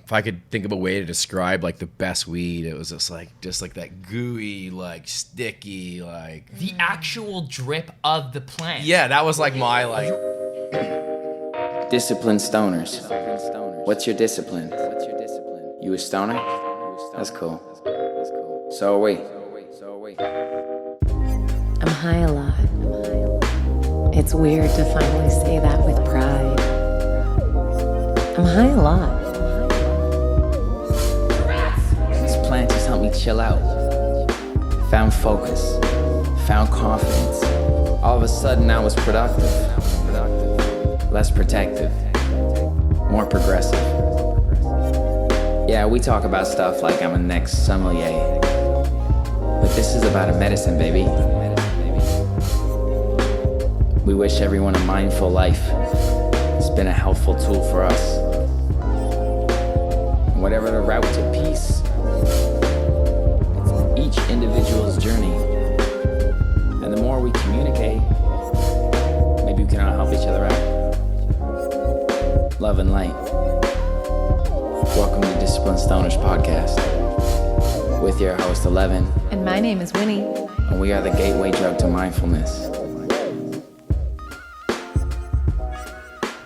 if I could think of a way to describe like the best weed, it was just like that gooey, like sticky, like the actual drip of the plant. Yeah, that was like my like. Disciplined stoners. What's your discipline? You a stoner? That's cool. So are we. I'm high a lot. It's weird to finally say that with pride. I'm high a lot. This plant just helped me chill out. Found focus. Found confidence. All of a sudden I was productive. Less protective. More progressive. Yeah, we talk about stuff like I'm a next sommelier. But this is about a medicine, baby. We wish everyone a mindful life. It's been a helpful tool for us. Whatever the route to peace, it's each individual's journey. And the more we communicate, maybe we can all help each other out. Love and light. Welcome to Disciplined Stoners Podcast with your host Ellevan. And my name is Winnie. And we are the gateway drug to mindfulness.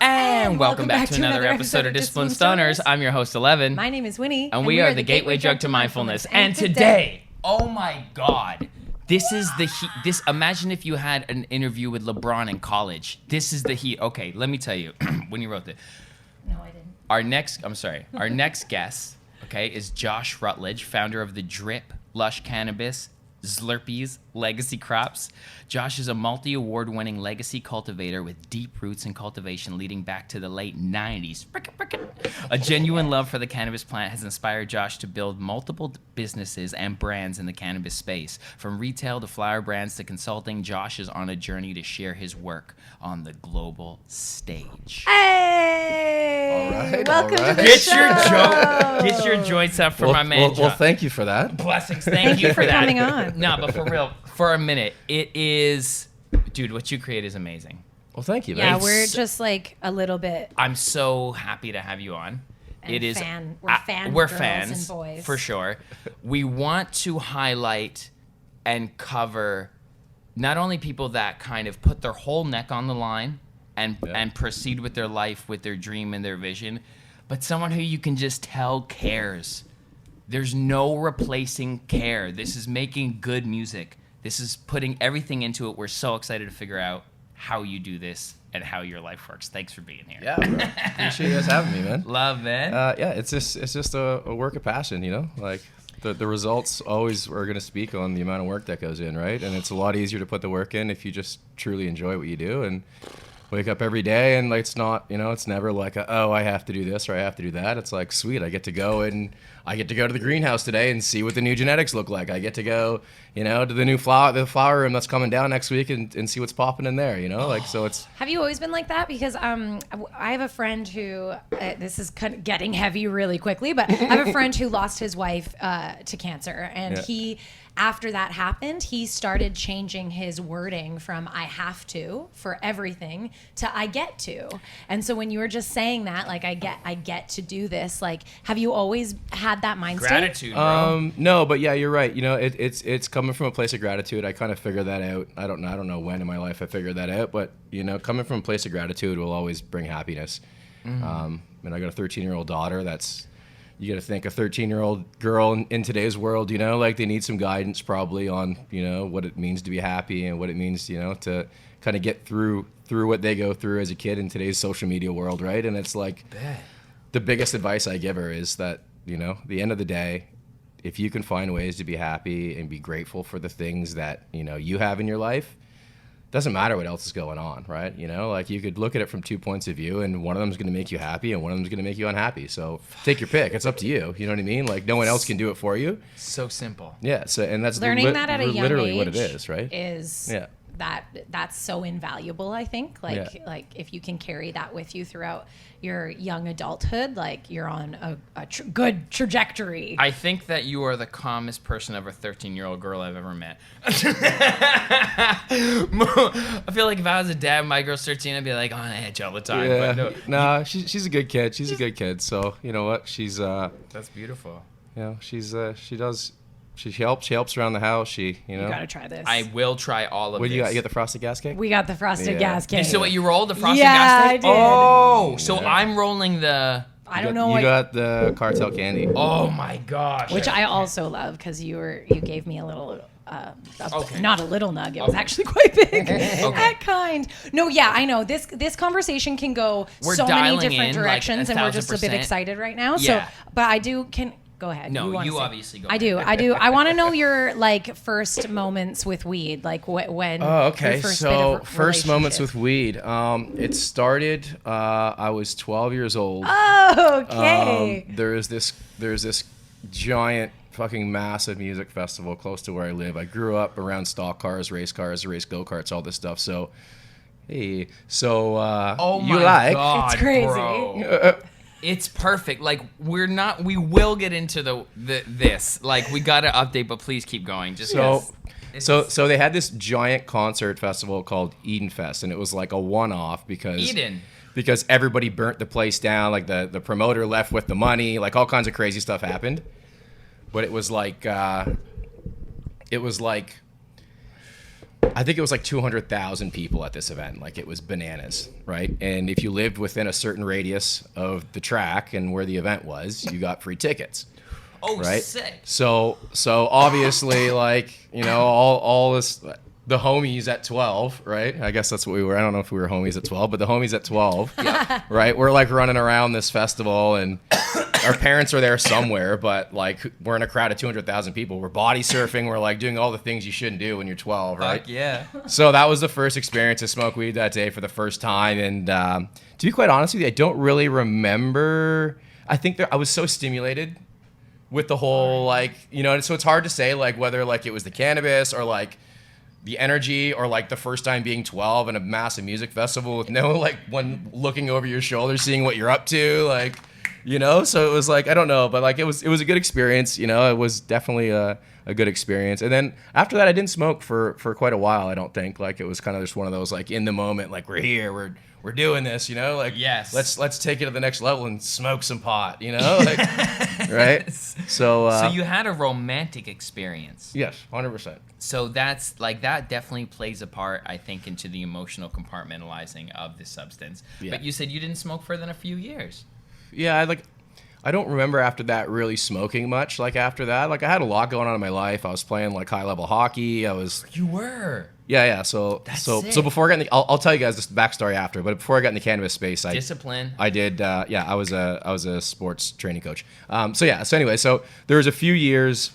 And welcome back to another episode of Disciplined Stoners. I'm your host, Ellevan. My name is Winnie. And we are the gateway drug to mindfulness. And today, oh my God, this is the heat. Imagine if you had an interview with LeBron in college. This is the heat. Okay, let me tell you, when you wrote this. No, I didn't. Our next guest, okay, is Josh Rutledge, founder of the Drip, Lush Cannabis, Slurpees, Legacy Crops. Josh is a multi-award-winning legacy cultivator with deep roots in cultivation leading back to the late 90s. A genuine love for the cannabis plant has inspired Josh to build multiple businesses and brands in the cannabis space. From retail to flower brands to consulting, Josh is on a journey to share his work on the global stage. Hey! All right, Welcome all right. to the Get show. get your joints up for my man. Well, Josh. thank you for that. Blessings. Thank you for that. coming on. No, but for real, for a minute, it is, dude, what you create is amazing. Well, thank you, Yeah, man. we're just like a little bit. I'm so happy to have you on. And It is. we're we're girls fans and boys. for sure. We want to highlight and cover not only people that kind of put their whole neck on the line and proceed with their life, with their dream and their vision, but someone who you can just tell cares. There's no replacing care. This is making good music. This is putting everything into it. We're so excited to figure out how you do this and how your life works. Thanks for being here. Yeah, bro. Appreciate you guys having me, man. Love, man. Yeah, it's just a work of passion, you know? Like, the results always are going to speak on the amount of work that goes in, right? And it's a lot easier to put the work in if you just truly enjoy what you do and wake up every day and like it's not, you know, it's never like, I have to do this or I have to do that. It's like, sweet, I get to go to the greenhouse today and see what the new genetics look like. I get to go, you know, to the flower room that's coming down next week and see what's popping in there, you know? Like, so it's... Have you always been like that? Because I have a friend who, this is kind of getting heavy really quickly, but I have a friend who lost his wife to cancer. And he, after that happened, he started changing his wording from I have to for everything to I get to. And so when you were just saying that, like, I get to do this, like, have you always had that mindset? Gratitude, bro. No, but yeah, you're right. You know, it's coming from a place of gratitude. I kind of figured that out. I don't know when in my life I figured that out, but you know, coming from a place of gratitude will always bring happiness. And I got a 13-year-old daughter. You got to think a 13-year-old girl in today's world, you know, like they need some guidance probably on, you know, what it means to be happy and what it means, you know, to kind of get through what they go through as a kid in today's social media world, right? And it's like the biggest advice I give her is that, you know, at the end of the day, if you can find ways to be happy and be grateful for the things that, you know, you have in your life, doesn't matter what else is going on, right? You know, like you could look at it from two points of view and one of them is going to make you happy and one of them is going to make you unhappy. So take your pick. It's up to you. You know what I mean? Like no one else can do it for you. So simple. Yeah. So, and that's Learning that at a young literally age what it is, right? that's so invaluable. I think like if you can carry that with you throughout your young adulthood, like you're on a good trajectory. I think that you are the calmest person of a 13-year-old girl I've ever met. I feel like if I was a dad, my girl's 13, I'd be like on edge all the time. Yeah. But No, she's a good kid. She's a good kid. So you know what? She's that's beautiful. you know, she helps around the house. You know. You gotta try this. I will try all of What this. do you got? You got the frosted gas cake? We got the frosted Yeah. gas cake. So what, you rolled the frosted Yeah, gas I cake? did. Oh, so I'm rolling the... I don't know You what. got the cartel candy. Oh my gosh. Which I also love because you gave me a little, Okay. not a little nug. It was actually quite big. Okay. That kind. No, yeah, I know. This conversation can go We're so many dialing different in, like, directions, and we're just a bit 1,000%. excited right now. Yeah. So, but I do go ahead. No, wanna you say- obviously go I do. I want to know your like first moments with weed, like when. Oh, your okay. first bit So of first moments relationship. with weed. It started. I was 12 years old. Oh, okay. There's this giant fucking massive music festival close to where I live. I grew up around stock cars, race go-karts, all this stuff. So, hey, so Oh you my like? God, It's crazy. bro. It's perfect. Like we will get into this. Like we got to update, but please keep going. Just So they had this giant concert festival called Eden Fest, and it was like a one-off because everybody burnt the place down. Like the promoter left with the money. Like all kinds of crazy stuff happened. But it was like I think it was like 200,000 people at this event. Like it was bananas, right? And if you lived within a certain radius of the track and where the event was, you got free tickets. Oh, Right. sick. So obviously, like, you know, all this, the homies at 12, right? I guess that's what we were. I don't know if we were homies at 12, but the homies at 12, right? We're like running around this festival, and our parents are there somewhere, but like we're in a crowd of 200,000 people. We're body surfing. We're like doing all the things you shouldn't do when you're 12, right? Fuck yeah. So that was the first experience to smoke weed that day for the first time. And to be quite honest with you, I don't really remember. I think I was so stimulated with the whole, like, you know, so it's hard to say like whether like it was the cannabis or like the energy or like the first time being 12 in a massive music festival with no like one looking over your shoulder, seeing what you're up to, like, you know. So it was like, I don't know, but like it was a good experience, you know. It was definitely a good experience. And then after that, I didn't smoke for quite a while. I don't think, like, it was kind of just one of those like in the moment, like we're here, we're doing this, you know, like, yes, let's take it to the next level and smoke some pot, you know, like, right? So you had a romantic experience. Yes, 100%. So that's like, that definitely plays a part, I think, into the emotional compartmentalizing of the substance. Yeah. But you said you didn't smoke for than a few years. Yeah, I don't remember after that really smoking much. Like after that, like I had a lot going on in my life. I was playing like high level hockey. You were. Yeah. So That's so sick. so before I got in I'll tell you guys this backstory after. But before I got in the cannabis space, Discipline. I did. I was a sports training coach. So anyway, so there was a few years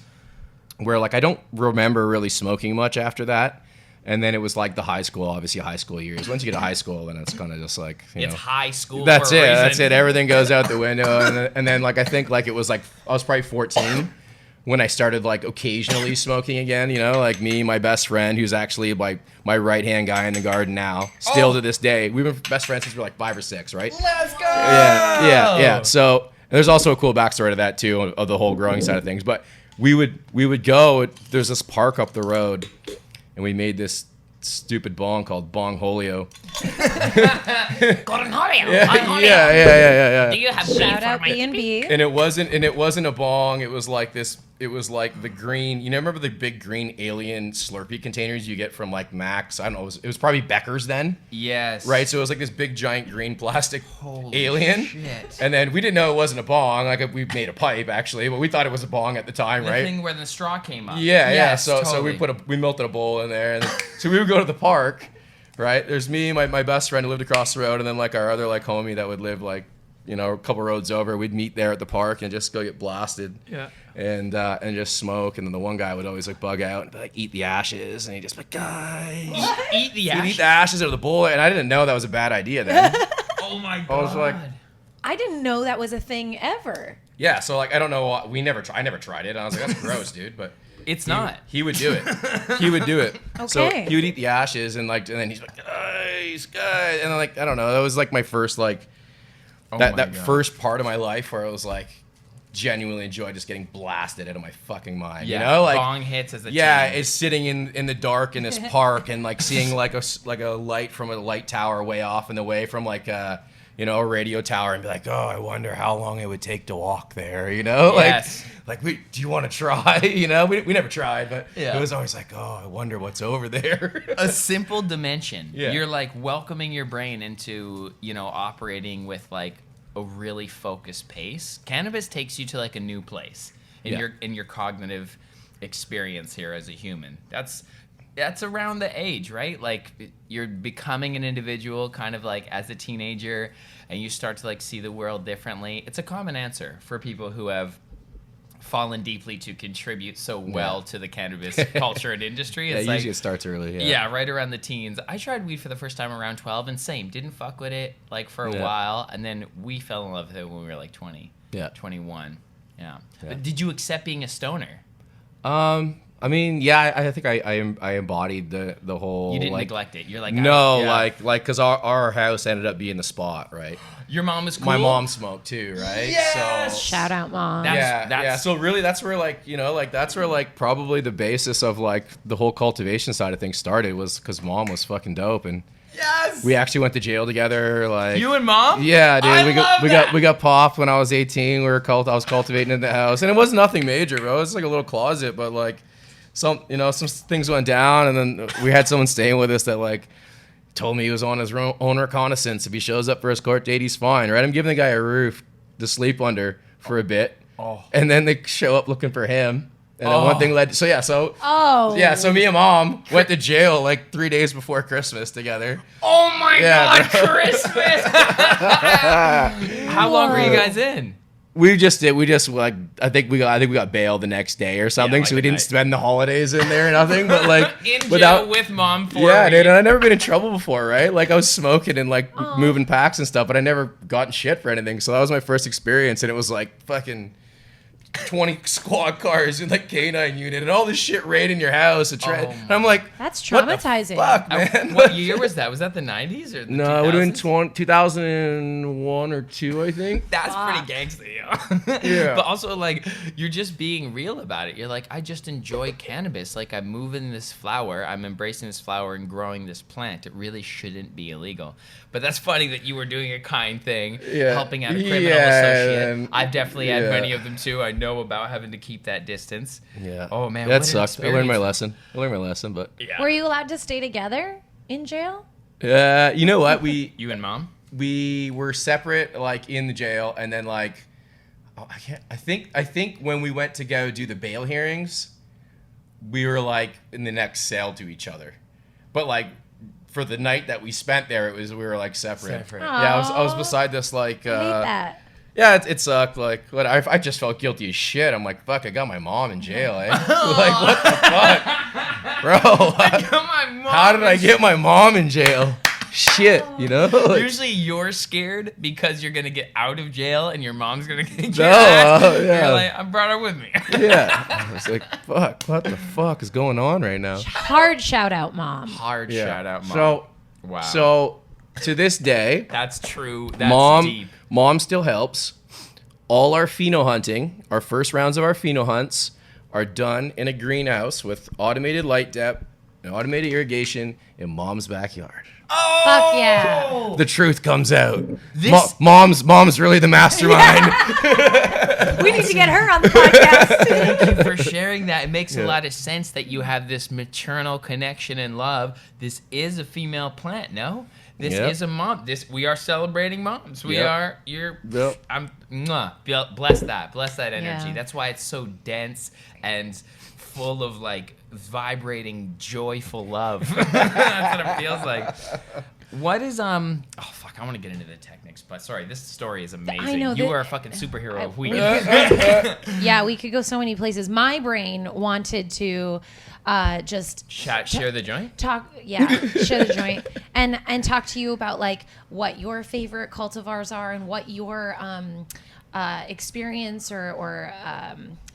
where like I don't remember really smoking much after that. And then it was like the high school years. Once you get to high school, then it's kind of just like, you It's know, high school. that's for a it. reason. That's it. Everything goes out the window. And then like I think like it was like I was probably 14 when I started like occasionally smoking again. You know, like me, my best friend, who's actually like my right hand guy in the garden now, still to this day. We've been best friends since we were like 5 or 6, right? Let's go. Yeah. So there's also a cool backstory to that too, of the whole growing side of things. But we would go. There's this park up the road, and we made this stupid bong called Bong Holio. Yeah. Do you have Shout out B&B. And it wasn't a bong. It was like this. It was like the green. You know, remember the big green alien Slurpee containers you get from like Max? I don't know. It was probably Becker's then. Yes. Right. So it was like this big giant green plastic Holy alien. shit. And then we didn't know it wasn't a bong. Like we made a pipe actually, but we thought it was a bong at the time, The right? thing where the straw came up. Yeah. Yes, So totally. we melted a bowl in there, and so we would go to the park. Right. There's me, my best friend who lived across the road, and then like our other like homie that would live like, you know, a couple roads over. We'd meet there at the park and just go get blasted. Yeah. And just smoke. And then the one guy would always like bug out and be like, eat the ashes. And he'd just be like, guys. Eat the He'd ash. eat the ashes out of the bowl. And I didn't know that was a bad idea then. Oh my god. I was like, I didn't know that was a thing ever. yeah. So like, I don't know. I never tried it. And I was like, that's gross, dude. But It's not. He would do it. He would do it. Okay. So he would eat the ashes and then he's like, nice, good. And then I don't know. That was like my first that first part of my life where I was like genuinely enjoyed just getting blasted out of my fucking mind. Yeah, you know, like bong hits as a teen. it's sitting in the dark in this park and like seeing like a light from a light tower way off in the way from like a radio tower and be like, oh, I wonder how long it would take to walk there. Yes. Like do you want to try? We never tried, but Yeah. it was always like, oh, I wonder what's over there. A simple dimension. Yeah. You're like welcoming your brain into, operating with like a really focused pace. Cannabis takes you to like a new place in your cognitive experience here as a human. That's around the age, right? Like you're becoming an individual kind of like as a teenager and you start to like see the world differently. It's a common answer for people who have fallen deeply to contribute so well to the cannabis culture and industry. It's usually it starts early. Yeah, right around the teens. I tried weed for the first time around 12 and didn't fuck with it like for a while. And then we fell in love with it when we were like 20, 21. Yeah. But did you accept being a stoner? I mean, yeah, I think I embodied the whole. You didn't neglect it. You're like, no, like because our house ended up being the spot, right? Your mom was cool. My mom smoked too, right? Yes! So Shout out, Mom. That's So really, that's where that's where probably the basis of like the whole cultivation side of things started was because Mom was fucking dope and. Yes. We actually went to jail together, like you and Mom. Yeah, dude. We got popped when I was 18. I was cultivating in the house, and it was nothing major, bro. It was like a little closet, but like some things went down, and then we had someone staying with us that like told me he was on his own reconnaissance. If he shows up for his court date, he's fine, right? I'm giving the guy a roof to sleep under for a bit, and then they show up looking for him. And then one thing led so me and Mom went to jail like 3 days before Christmas together. Oh my God, Christmas! How long were you guys in? We just like I think we got bail the next day or something, like so we didn't spend the holidays in there or nothing. But like in jail with Mom for dude, and I've never been in trouble before, right? Like I was smoking and like moving packs and stuff, but I never gotten shit for anything. So that was my first experience, and it was like fucking 20 squad cars and like K9 unit and all this shit raiding your house. And I'm like, that's traumatizing. What the fuck, man? What year was that? Was that the 90s or the 2000s? No, it would have been 2001 or 2, I think. That's pretty gangsta, yeah. But also, like, you're just being real about it. You're like, I just enjoy cannabis. Like, I'm moving this flower. I'm embracing this flower and growing this plant. It really shouldn't be illegal. But that's funny that you were doing a kind thing, helping out a criminal associate. I've definitely had many of them, too. I know about having to keep that distance. Yeah. Oh, man. That sucked. I learned my lesson. But... Yeah. Were you allowed to stay together in jail? You know what? You and Mom? We were separate, like, in the jail, and then, like... I think when we went to go do the bail hearings, we were like in the next cell to each other, but like for the night that we spent there, we were like separate. Yeah, I was beside this like. I hate that. Yeah, it sucked. Like, I just felt guilty as shit. I'm like, fuck, I got my mom in jail. Eh? Like, what the fuck, bro? I got my mom. How did I get my mom in jail? Shit, you know? Like, usually you're scared because you're going to get out of jail and your mom's going to get yeah. You're like, I brought her with me. Yeah. I was like, fuck, what the fuck is going on right now? Hard shout out, Mom. Hard shout out, Mom. Wow. So to this day, that's true. That's deep. Mom still helps. All our pheno hunting, our first rounds of our pheno hunts are done in a greenhouse with automated light depth and automated irrigation in Mom's backyard. Oh! Fuck yeah. The truth comes out. Mom's really the mastermind. We need to get her on the podcast. Thank you for sharing that. It makes a lot of sense that you have this maternal connection and love. This is a female plant, no? This is a mom. We are celebrating moms. We are. I'm. Bless that energy. Yeah. That's why it's so dense and full of like vibrating, joyful love. That's what it feels like. What is Oh fuck! I want to get into the technics, but sorry, this story is amazing. I know you are a fucking superhero of weed. Yeah, we could go so many places. My brain wanted to just share the joint. Share the joint, and talk to you about like what your favorite cultivars are and what your experience or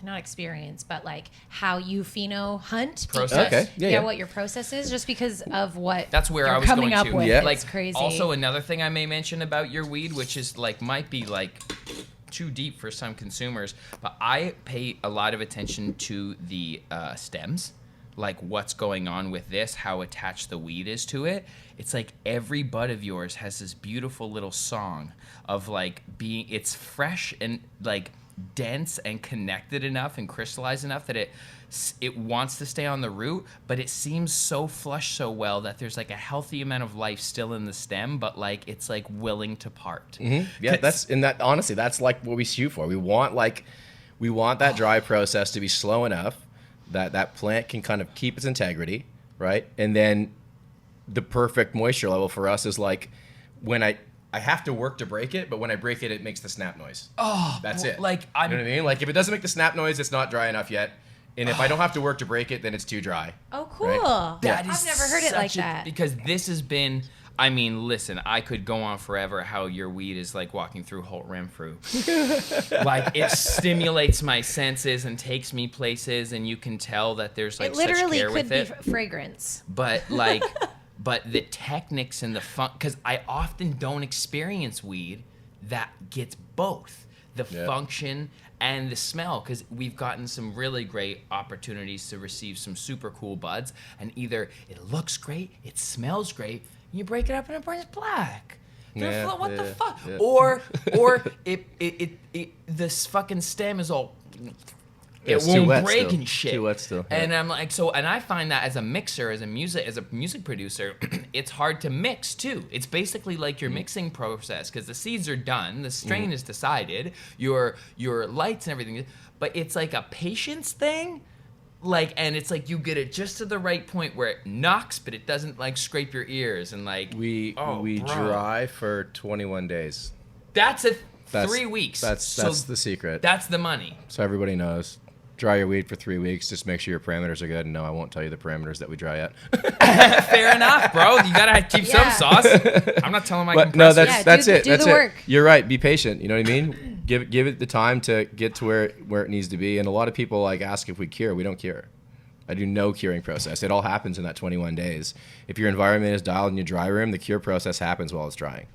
not experience, but like how you pheno hunt Process. Okay. Yeah. what your process is, just because of what That's where you're I was coming going up to. with. Yeah. Like, It's crazy. also another thing I may mention about your weed, which is like might be like too deep for some consumers, but I pay a lot of attention to the stems, like what's going on with this, how attached the weed is to it. It's like every bud of yours has this beautiful little song of like it's fresh and like dense and connected enough and crystallized enough that it wants to stay on the root, but it seems so flush so well that there's like a healthy amount of life still in the stem, but like it's like willing to part. Mm-hmm. Yeah, honestly, that's like what we shoot for. We want that dry process to be slow enough that plant can kind of keep its integrity, right? And then the perfect moisture level for us is like when I have to work to break it, but when I break it, it makes the snap noise. Oh, that's it. Like, you know what I mean? Like if it doesn't make the snap noise, it's not dry enough yet. And if I don't have to work to break it, then it's too dry. Oh, cool. Right? That I've is never heard it like such a- that. Because this has been, I mean, listen, I could go on forever how your weed is like walking through Holt Renfrew. Like it stimulates my senses and takes me places, and you can tell that there's like It literally such care could with be it. fragrance. But like, but the techniques and the fun, because I often don't experience weed that gets both the function and the smell, because we've gotten some really great opportunities to receive some super cool buds, and either it looks great, it smells great, and you break it up and it burns black. What the fuck? Yeah. Or this fucking stem is all. It It's too won't wet break still. and shit. Too wet still, yeah. And I'm like, and I find that as a mixer, as a music producer, it's hard to mix too. It's basically like your mixing process, because the seeds are done, the strain is decided, your lights and everything, but it's like a patience thing. Like, and it's like you get it just to the right point where it knocks, but it doesn't like scrape your ears, and like We dry for 21 days. That's 3 That's- weeks. That's the secret. That's the money. So everybody knows. Dry your weed for 3 weeks. Just make sure your parameters are good. And no, I won't tell you the parameters that we dry yet. Fair enough, bro. You gotta keep some Yeah. sauce. I'm not telling my But no, compressor. that's do it. the That's work. it. You're right. Be patient. You know what I mean? Give it the time to get to where it needs to be. And a lot of people like ask if we cure. We don't cure. I do no curing process. It all happens in that 21 days. If your environment is dialed in your dry room, the cure process happens while it's drying.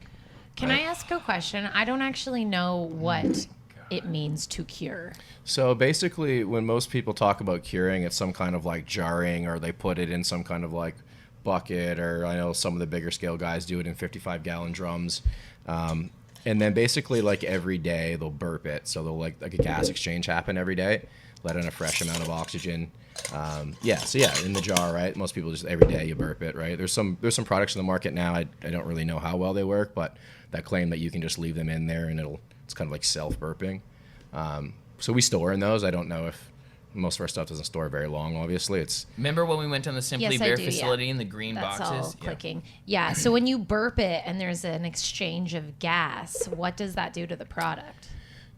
Can I ask a question? I don't actually know what it means to cure. So basically, when most people talk about curing, it's some kind of like jarring, or they put it in some kind of like bucket, or I know some of the bigger scale guys do it in 55-gallon drums. And then basically like every day they'll burp it. So they'll like a gas exchange happen every day, let in a fresh amount of oxygen. In the jar, right? Most people just every day you burp it, right? There's some products in the market now. I don't really know how well they work, but that claim that you can just leave them in there and it's kind of like self-burping. So we store in those. I don't know if most of our stuff doesn't store very long, obviously. Remember when we went on the Simply Yes, I Bare do, facility yeah. in the green That's boxes? all clicking. Yeah. So when you burp it and there's an exchange of gas, what does that do to the product?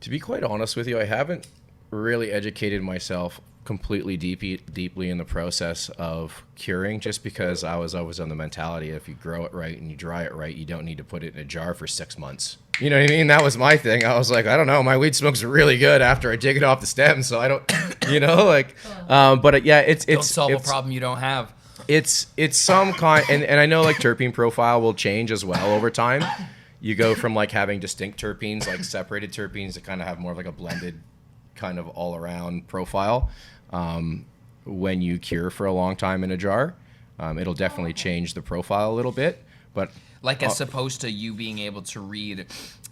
To be quite honest with you, I haven't really educated myself completely deeply in the process of curing, just because I was always on the mentality if you grow it right and you dry it right, you don't need to put it in a jar for 6 months. You know what I mean? That was my thing. I was like, I don't know, my weed smokes really good after I dig it off the stem, so I don't, Don't solve a problem you don't have. It's some kind, and I know like terpene profile will change as well over time. You go from like having distinct terpenes, like separated terpenes, to kind of have more of like a blended kind of all around profile. When you cure for a long time in a jar, it'll definitely change the profile a little bit, but Like as opposed to you being able to read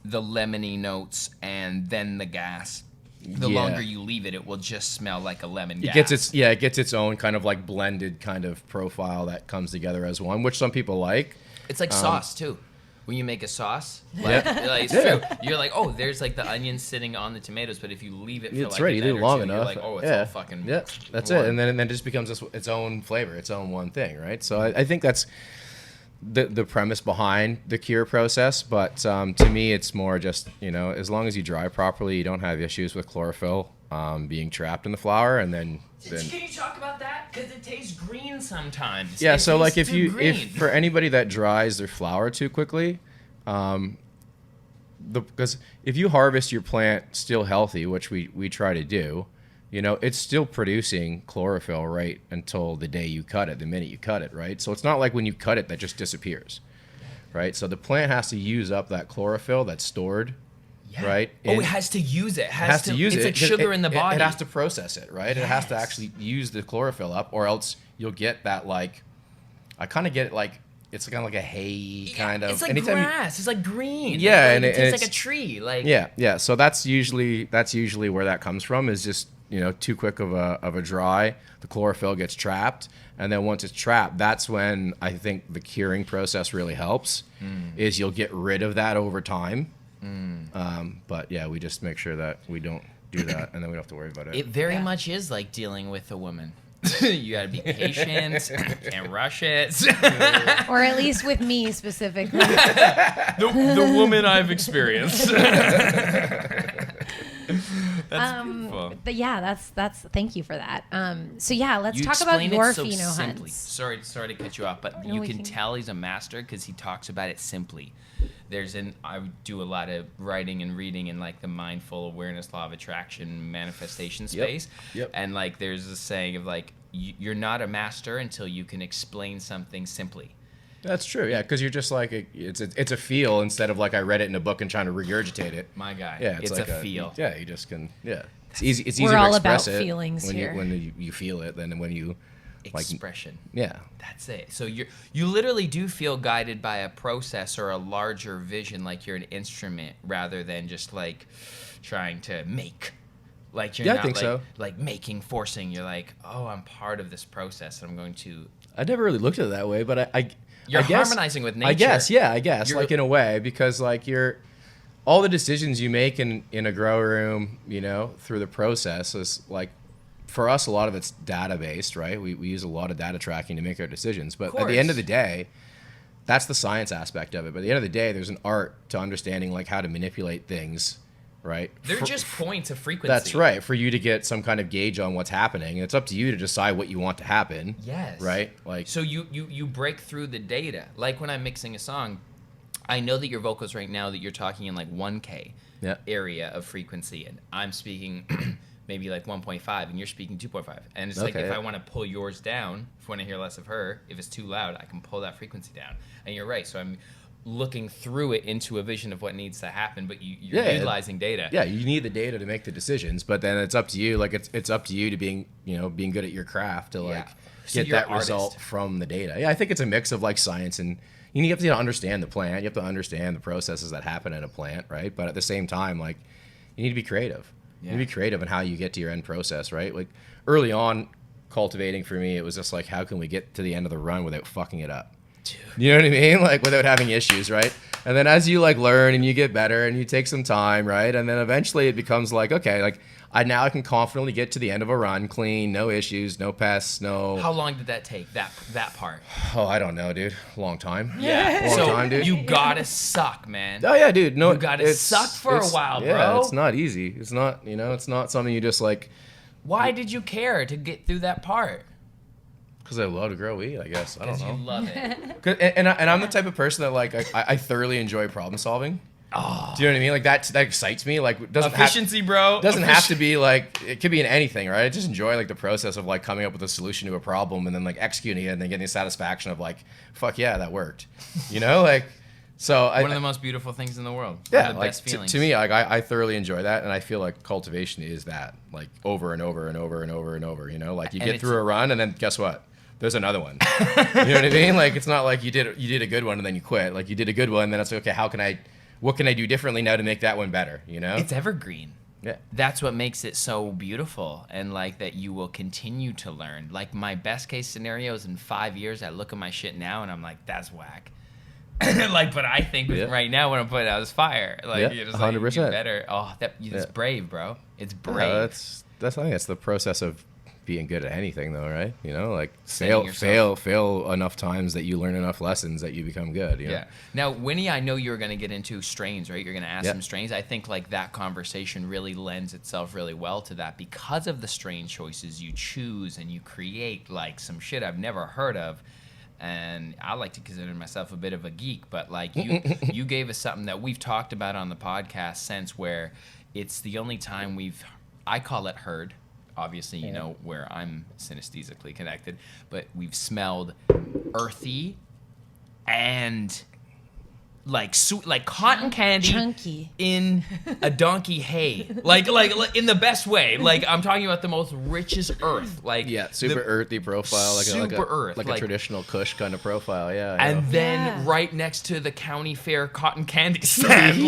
the lemony notes and then the gas. The Yeah. longer you leave it, it will just smell like a lemon gas. it gets its own kind of like blended kind of profile that comes together as one, which some people like. It's like sauce too. When you make a sauce, like it's true. You're like, oh, there's like the onions sitting on the tomatoes, but if you leave it for It's like ready. a You night leave it or long two, enough. you're like, oh, it's all fucking that's warm. it. And then it just becomes its own flavor, its own one thing, right? So I think that's the premise behind the cure process. But to me, it's more just, as long as you dry properly, you don't have issues with chlorophyll being trapped in the flower, and then Can you talk about that? Because it tastes green sometimes. yeah. It So like tastes if too green. for anybody that dries their flower too quickly, because if you harvest your plant still healthy, which we try to do, you know, it's still producing chlorophyll right until the day you cut it, the minute you cut it, right? So it's not like when you cut it that just disappears, right? So the plant has to use up that chlorophyll that's stored, right? It has to use it. It has to use it's it. like sugar in the body. It has to process it, right? It has to actually use the chlorophyll up, or else you'll get that, like, I kind of get it like, it's kind of like a hay kind of. It's like grass. It's like green. Yeah, like, and it tastes it's like a tree. Like yeah. So that's usually where that comes from. Is just, you know, too quick of a dry. The chlorophyll gets trapped, and then once it's trapped, that's when I think the curing process really helps. Is you'll get rid of that over time. But yeah, we just make sure that we don't do that, and then we don't have to worry about it. It very much is like dealing with a woman. You gotta be patient, can't rush it. Or at least with me specifically. the woman I've experienced. That's beautiful. But yeah, that's thank you for that. So yeah, let's You talk about explain your it so pheno simply. hunts. Sorry to cut you off, but No, you we can can- tell he's a master because he talks about it simply. I do a lot of writing and reading in like the mindful awareness, law of attraction, manifestation space. Yep. And like there's a saying of like you're not a master until you can explain something simply. That's true, yeah, because you're just like it's a feel instead of like I read it in a book and trying to regurgitate it. My guy. Yeah, it's like a feel. Yeah, you just can. Yeah, it's easy. It's We're easier all to express about it feelings when here. you feel it than when you like. Expression. Yeah. That's it. So you literally do feel guided by a process or a larger vision, like you're an instrument rather than just like trying to make. Like you're Yeah, I not think like, so. like making, forcing. You're like, oh, I'm part of this process. And I'm going to. I never really looked at it that way, but You're I guess, harmonizing with nature. I guess, yeah, you're, like in a way, because like all the decisions you make in a grow room, you know, through the process is like, for us, a lot of it's data based, right? We use a lot of data tracking to make our decisions, but at the end of the day, that's the science aspect of it. But at the end of the day, there's an art to understanding like how to manipulate things, right? They're just points of frequency. That's right. For you to get some kind of gauge on what's happening, it's up to you to decide what you want to happen. Yes. Right. Like so, you break through the data. Like when I'm mixing a song, I know that your vocals right now that you're talking in like 1K area of frequency, and I'm speaking maybe like 1.5, and you're speaking 2.5. And it's like if I want to pull yours down, if I want to hear less of her, if it's too loud, I can pull that frequency down. And you're right. So I'm looking through it into a vision of what needs to happen, but you're utilizing data. Yeah, you need the data to make the decisions, but then it's up to you. Like it's up to you to being good at your craft to like So get you're that an result artist. from the data. Yeah, I think it's a mix of like science and you have to understand the plant. You have to understand the processes that happen in a plant, right? But at the same time, like you need to be creative. You need to be creative in how you get to your end process, right? Like early on, cultivating for me, it was just like, how can we get to the end of the run without fucking it up? Dude. You know what I mean? Like without having issues, right? And then as you like learn and you get better and you take some time, right? And then eventually it becomes like, okay, like I can confidently get to the end of a run clean, no issues, no pests, no. How long did that take? That part. Oh, I don't know, dude. Long time. Yeah. Long time, dude. You gotta suck, man. Oh yeah, dude. No, You gotta suck for a while, yeah, bro. it's not easy. It's not, it's not something you just like. Why did you care to get through that part? Because I love to grow weed, I guess. I don't know. You love it. And I'm the type of person that like I thoroughly enjoy problem solving. Oh. Do you know what I mean? Like that excites me. Like it doesn't Efficiency, bro. Doesn't have to be like, it could be in anything, right? I just enjoy like the process of like coming up with a solution to a problem and then like executing it and then getting the satisfaction of like, fuck yeah, that worked. You know, like so. One of the most beautiful things in the world. Yeah, One of the like best feelings. to me, like I thoroughly enjoy that, and I feel like cultivation is that, like over and over and over and over and over. You know, like you And get through a run and then guess what? There's another one. You know what I mean? Like it's not like you did a good one and then you quit. Like you did a good one, and then it's like, okay, what can I do differently now to make that one better? You know? It's evergreen. Yeah. That's what makes it so beautiful, and like that you will continue to learn. Like my best case scenario is in 5 years, I look at my shit now and I'm like, that's whack. Like, but I think right now when I'm putting out is fire. Like you're just 100%. Like, you better. Oh, it's brave, bro. It's brave. Yeah, that's I think that's the process of being good at anything, though, right? You know, like fail enough times that you learn enough lessons that you become good. You know? Yeah. Now, Winnie, I know you were going to get into strains, right? You're going to ask some strains. I think like that conversation really lends itself really well to that because of the strain choices you choose and you create like some shit I've never heard of. and I like to consider myself a bit of a geek, but like you gave us something that we've talked about on the podcast since, where it's the only time I call it heard, obviously, you know, where I'm synesthesically connected, but we've smelled earthy and like cotton candy chunky in a donkey hay, like in the best way. Like I'm talking about the most richest earth, like super earthy profile, like a traditional Kush kind of profile, And then right next to the county fair cotton candy stand,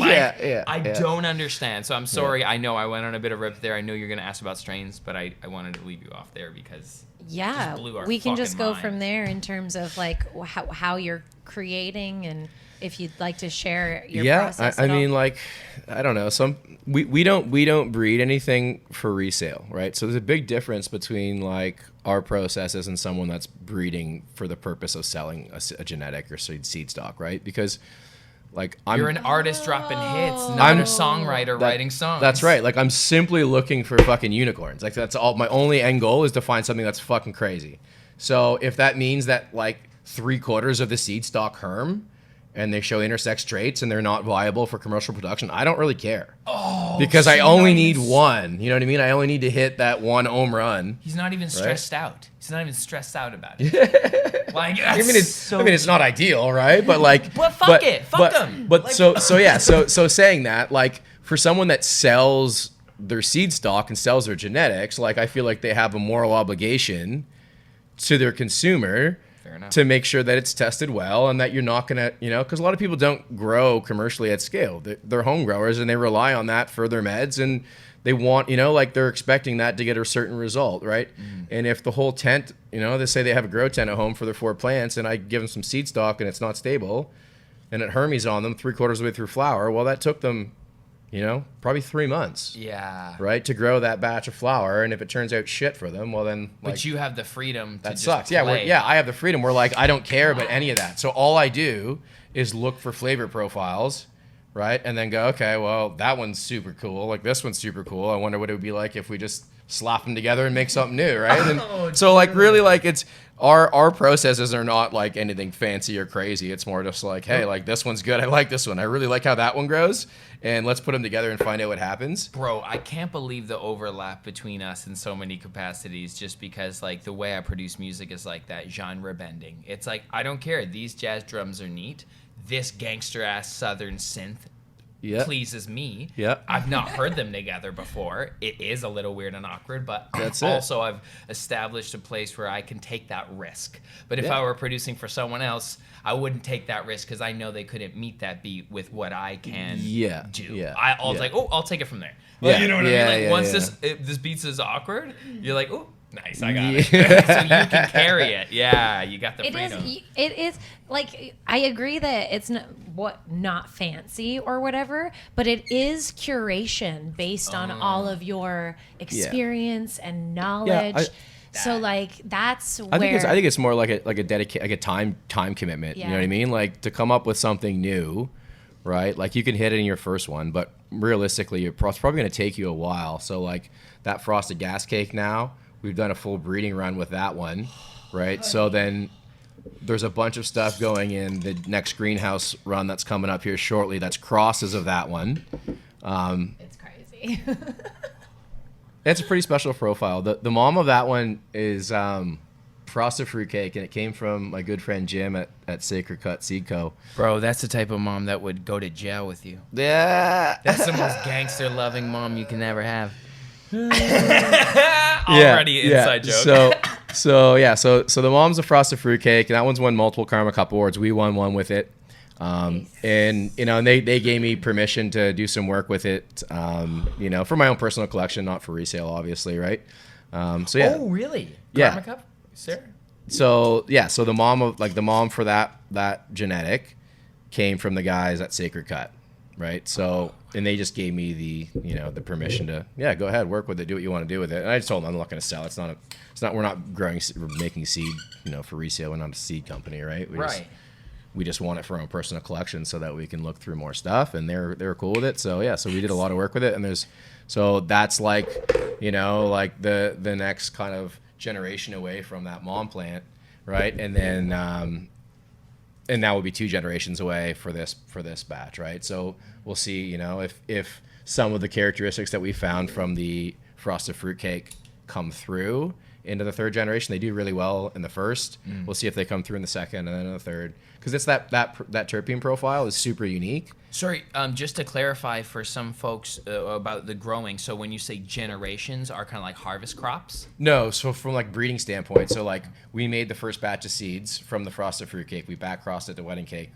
I don't understand. So I'm sorry. I know I went on a bit of a rip there. I know you're gonna ask about strains, but I wanted to leave you off there because we can just go from there in terms of like how you're creating, and if you'd like to share your process. I mean, like, I don't know. We don't breed anything for resale, right? So there's a big difference between like our processes and someone that's breeding for the purpose of selling a genetic or seed stock, right? Because like you're an artist dropping hits, not a songwriter writing songs. That's right. Like I'm simply looking for fucking unicorns. Like that's all. My only end goal is to find something that's fucking crazy. So if that means that like 3/4 of the seed stock herm, and they show intersex traits and they're not viable for commercial production, I don't really care. Because I only need one. You know what I mean? I only need to hit that one home run. He's not even stressed out. He's not even stressed out about it. Like, it's not ideal, right? But like, but fuck it, fuck them. But like, so saying that, like, for someone that sells their seed stock and sells their genetics, like, I feel like they have a moral obligation to their consumer to make sure that it's tested well and that you're not going to, you know, because a lot of people don't grow commercially at scale. They're home growers and they rely on that for their meds, and they want, you know, like they're expecting that to get a certain result, right? And if the whole tent, you know, they say they have a grow tent at home for their 4 plants and I give them some seed stock and it's not stable and it hermes on them 3/4 of the way through flower, well, that took them, you know, probably 3 months. Yeah. Right? To grow that batch of flour. And if it turns out shit for them, well then, like, but you have the freedom to that just sucks. play. Yeah, I have the freedom. We're like, I don't care about any of that. So all I do is look for flavor profiles, right? And then go, okay, well, that one's super cool. Like this one's super cool. I wonder what it would be like if we just slap them together and make something new, right? And so like really like it's our processes are not like anything fancy or crazy. It's more just like, hey, like this one's good. I like this one. I really like how that one grows. And let's put them together and find out what happens. Bro, I can't believe the overlap between us in so many capacities, just because like the way I produce music is like that genre bending. It's like, I don't care. These jazz drums are neat. This gangster ass southern synth pleases me. I've not heard them together before. It is a little weird and awkward, but also I've established a place where I can take that risk. But if I were producing for someone else, I wouldn't take that risk because I know they couldn't meet that beat with what I can do. I'll like, I'll take it from there. Like, you know what I mean? Like once this beat is awkward, you're like, oh, nice, I got it. So you can carry it. Yeah, you got the freedom. It is like, I agree that it's not fancy or whatever, but it is curation based on all of your experience and knowledge. So like that's where I think it's more like a time commitment. You know what I mean? Like to come up with something new, right? Like you can hit it in your first one, but realistically, it's probably going to take you a while. So like that frosted gas cake now, we've done a full breeding run with that one, right? So then there's a bunch of stuff going in the next greenhouse run that's coming up here shortly. That's crosses of that one. It's crazy. It's a pretty special profile. The mom of that one is frosted fruitcake, and it came from my good friend Jim at Sacred Cut Seed Co. Bro, that's the type of mom that would go to jail with you. Yeah. That's the most gangster-loving mom you can ever have. Already inside joke. So the mom's a frosted fruitcake, and that one's won multiple Karma Cup awards. We won one with it. And you know, and they gave me permission to do some work with it, you know, for my own personal collection, not for resale, obviously, right? So yeah. Oh, really? Yeah. Karma Cup, sir. So the mom for that genetic came from the guys at Sacred Cut, right? So and they just gave me the permission to go ahead, work with it, do what you want to do with it. And I just told them I'm not going to sell. We're not making seed, you know, for resale. We're not a seed company, right? We just want it for our own personal collection so that we can look through more stuff, and they're cool with it. So so we did a lot of work with it, and that's like, you know, like the next kind of generation away from that mom plant, right? And then and that would be 2 generations away for this batch, right? So we'll see, you know, if some of the characteristics that we found from the frosted fruitcake come through into the 3rd generation. They do really well in the first. We'll see if they come through in the second and then in the third, because it's that terpene profile is super unique. Sorry, just to clarify for some folks about the growing. So when you say generations, are kind of like harvest crops? No, so from like breeding standpoint, so like we made the first batch of seeds from the frosted fruitcake. We back crossed it to wedding cake.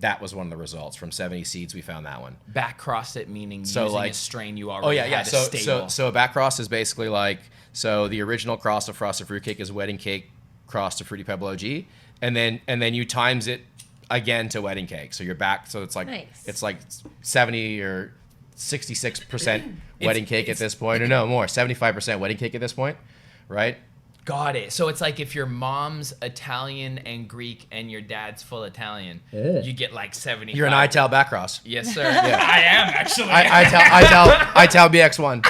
That was one of the results. From 70 seeds, we found that one. Back crossed it meaning so using like, a strain you already had so, stable. so a back cross is basically like, so the original cross of frosted fruitcake is wedding cake crossed to Fruity Pebble OG, and then you times it again to wedding cake. So you're back. So it's like it's like 70 or 66% wedding cake at this point, or no more, 75% wedding cake at this point, right? Got it. So it's like if your mom's Italian and Greek and your dad's full Italian, you get like 75. You're an ITAL back cross. Yes, sir. Yeah. I am actually. ITAL BX1.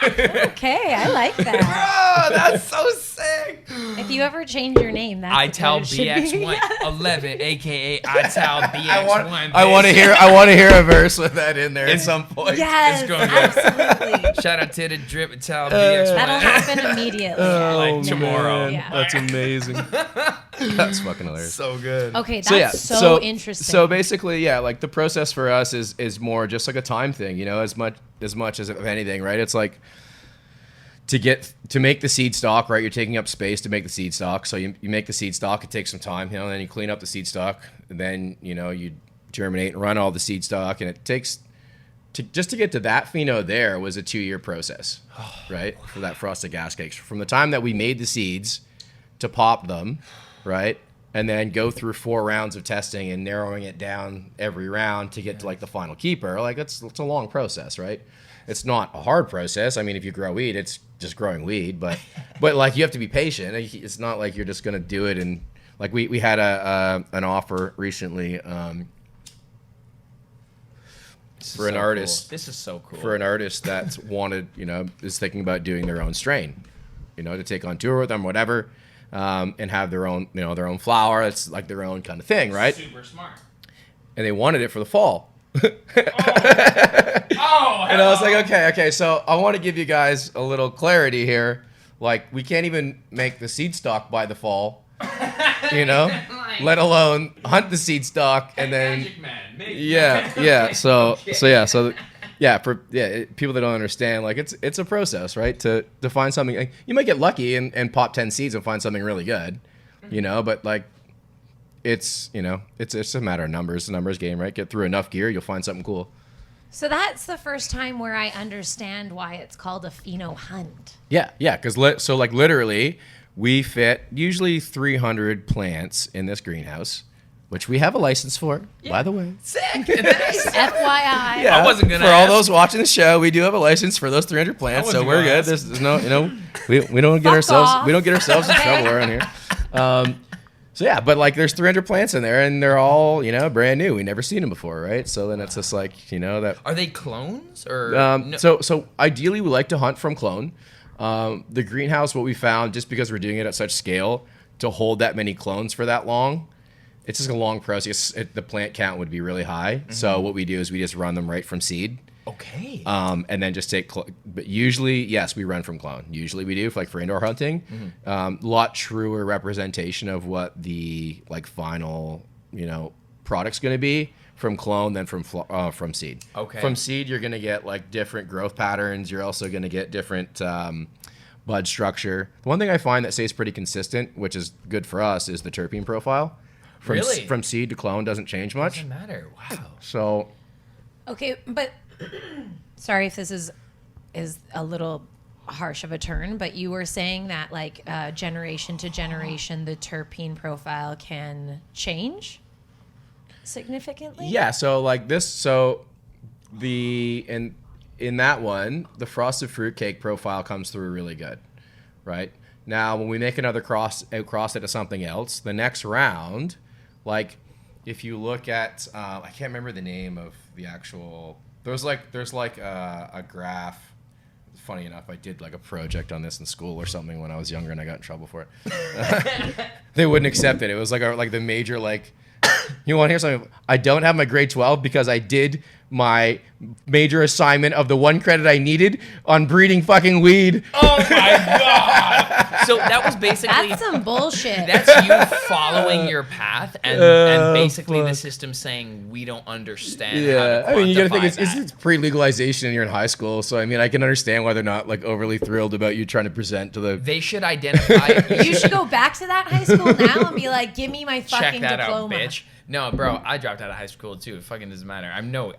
Okay, I like that. Oh, that's so sick. If you ever change your name, that's ITAL BX1 11, aka ITAL BX1. I want to hear a verse with that in there at some point. Yes, absolutely. Shout out to the drip ITAL BX1. That'll happen immediately. Like tomorrow. Yeah. That's amazing. That's fucking hilarious. So good. Okay, that's so interesting. So basically, yeah, like the process for us is more just like a time thing, you know, as much as if anything, right? It's like to make the seed stock, right? You're taking up space to make the seed stock. So you make the seed stock, it takes some time, you know, and then you clean up the seed stock, and then, you know, you germinate and run all the seed stock, and it takes just to get to that pheno there was a 2-year process, right? For that frosted gas cakes. From the time that we made the seeds to pop them, right? And then go through 4 rounds of testing and narrowing it down every round to get to like the final keeper. Like it's a long process, right? It's not a hard process. I mean, if you grow weed, it's just growing weed, but like you have to be patient. It's not like you're just gonna do it. And like we had an offer recently for an artist. Cool. This is so cool. For an artist that wanted, you know, is thinking about doing their own strain, you know, to take on tour with them, whatever. And have their own, you know, their own flower. It's like their own kind of thing, right? Super smart. And they wanted it for the fall. And I was like, okay. So I want to give you guys a little clarity here. Like, we can't even make the seed stock by the fall, you know, let alone hunt the seed stock and then. Magic Man. Yeah. So people that don't understand, like it's a process, right? To find something, like, you might get lucky and pop 10 seeds and find something really good, you know, but like it's, you know, it's a matter of numbers, a numbers game, right? Get through enough gear, you'll find something cool. So that's the first time where I understand why it's called a pheno hunt. Yeah, because literally we fit usually 300 plants in this greenhouse, which we have a license for, by the way. Sick. Nice. FYI. Yeah, I wasn't gonna for ask. all those watching the show, we do have a license for those 300 plants, so we're good. There's no, you know, we don't get off. we don't get ourselves in trouble around here. So yeah, but like there's 300 plants in there, and they're all, you know, brand new. We never seen them before, right? So then it's just like, you know, that. Are they clones or? No? So ideally, we like to hunt from clone. The greenhouse, what we found, just because we're doing it at such scale, to hold that many clones for that long, it's just a long process. The plant count would be really high. Mm-hmm. So what we do is we just run them right from seed. Okay. And then just take, but usually, yes, we run from clone. Usually we do, for indoor hunting. Mm-hmm. Lot truer representation of what the like final, you know, product's going to be from clone than from seed. Okay. From seed, you're going to get like different growth patterns. You're also going to get different bud structure. The one thing I find that stays pretty consistent, which is good for us, is the terpene profile. Really? From seed to clone doesn't change much. Doesn't matter. Wow. So. Okay, but sorry if this is a little harsh of a turn, but you were saying that like generation to generation, the terpene profile can change significantly? Yeah, so like this, so in that one, the frosted fruitcake profile comes through really good, right? Now, when we make another cross it to something else, the next round, like if you look at, I can't remember the name of the actual. There's like a graph funny enough, I did like a project on this in school or something when I was younger, and I got in trouble for it. They wouldn't accept it. It was like the major like. You want to hear something? I don't have my grade 12 because I did my major assignment of the one credit I needed on breeding fucking weed. Oh my god! So that was basically That's some bullshit. That's you following your path, and basically the system saying we don't understand. How to I mean, you gotta think quantify it's pre-legalization and you're in high school, so I mean, I can understand why they're not like overly thrilled about you trying to present to the. They should identify. You should go back to that high school now and be like, give me my Check fucking that diploma. out, bitch. No, bro, I dropped out of high school too. It fucking doesn't matter.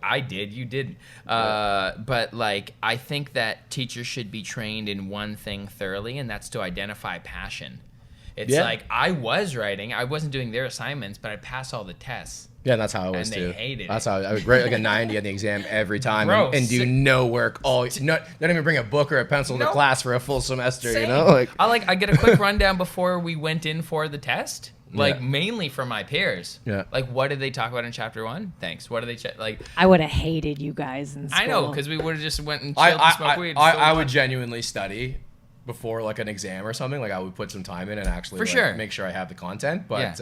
I did. You didn't. But like, I think that teachers should be trained in one thing thoroughly, and that's to identify passion. It's like I was writing. I wasn't doing their assignments, but I passed all the tests. Yeah, that's how I was And too. they hated That's it. how I would grade like a 90 on the exam every time, Bro, and do no work all. Not even bring a book or a pencil to Nope. class for a full semester. Same. You know, like I get a quick rundown before we went in for the test. Like Yeah. mainly from my peers. Yeah. Like, what did they talk about in chapter 1? Thanks. What did they like? I would have hated you guys in school. I know, because we would have just went and chilled and smoked weed. I would genuinely study before like an exam or something. Like I would put some time in and actually For sure. make sure I have the content. But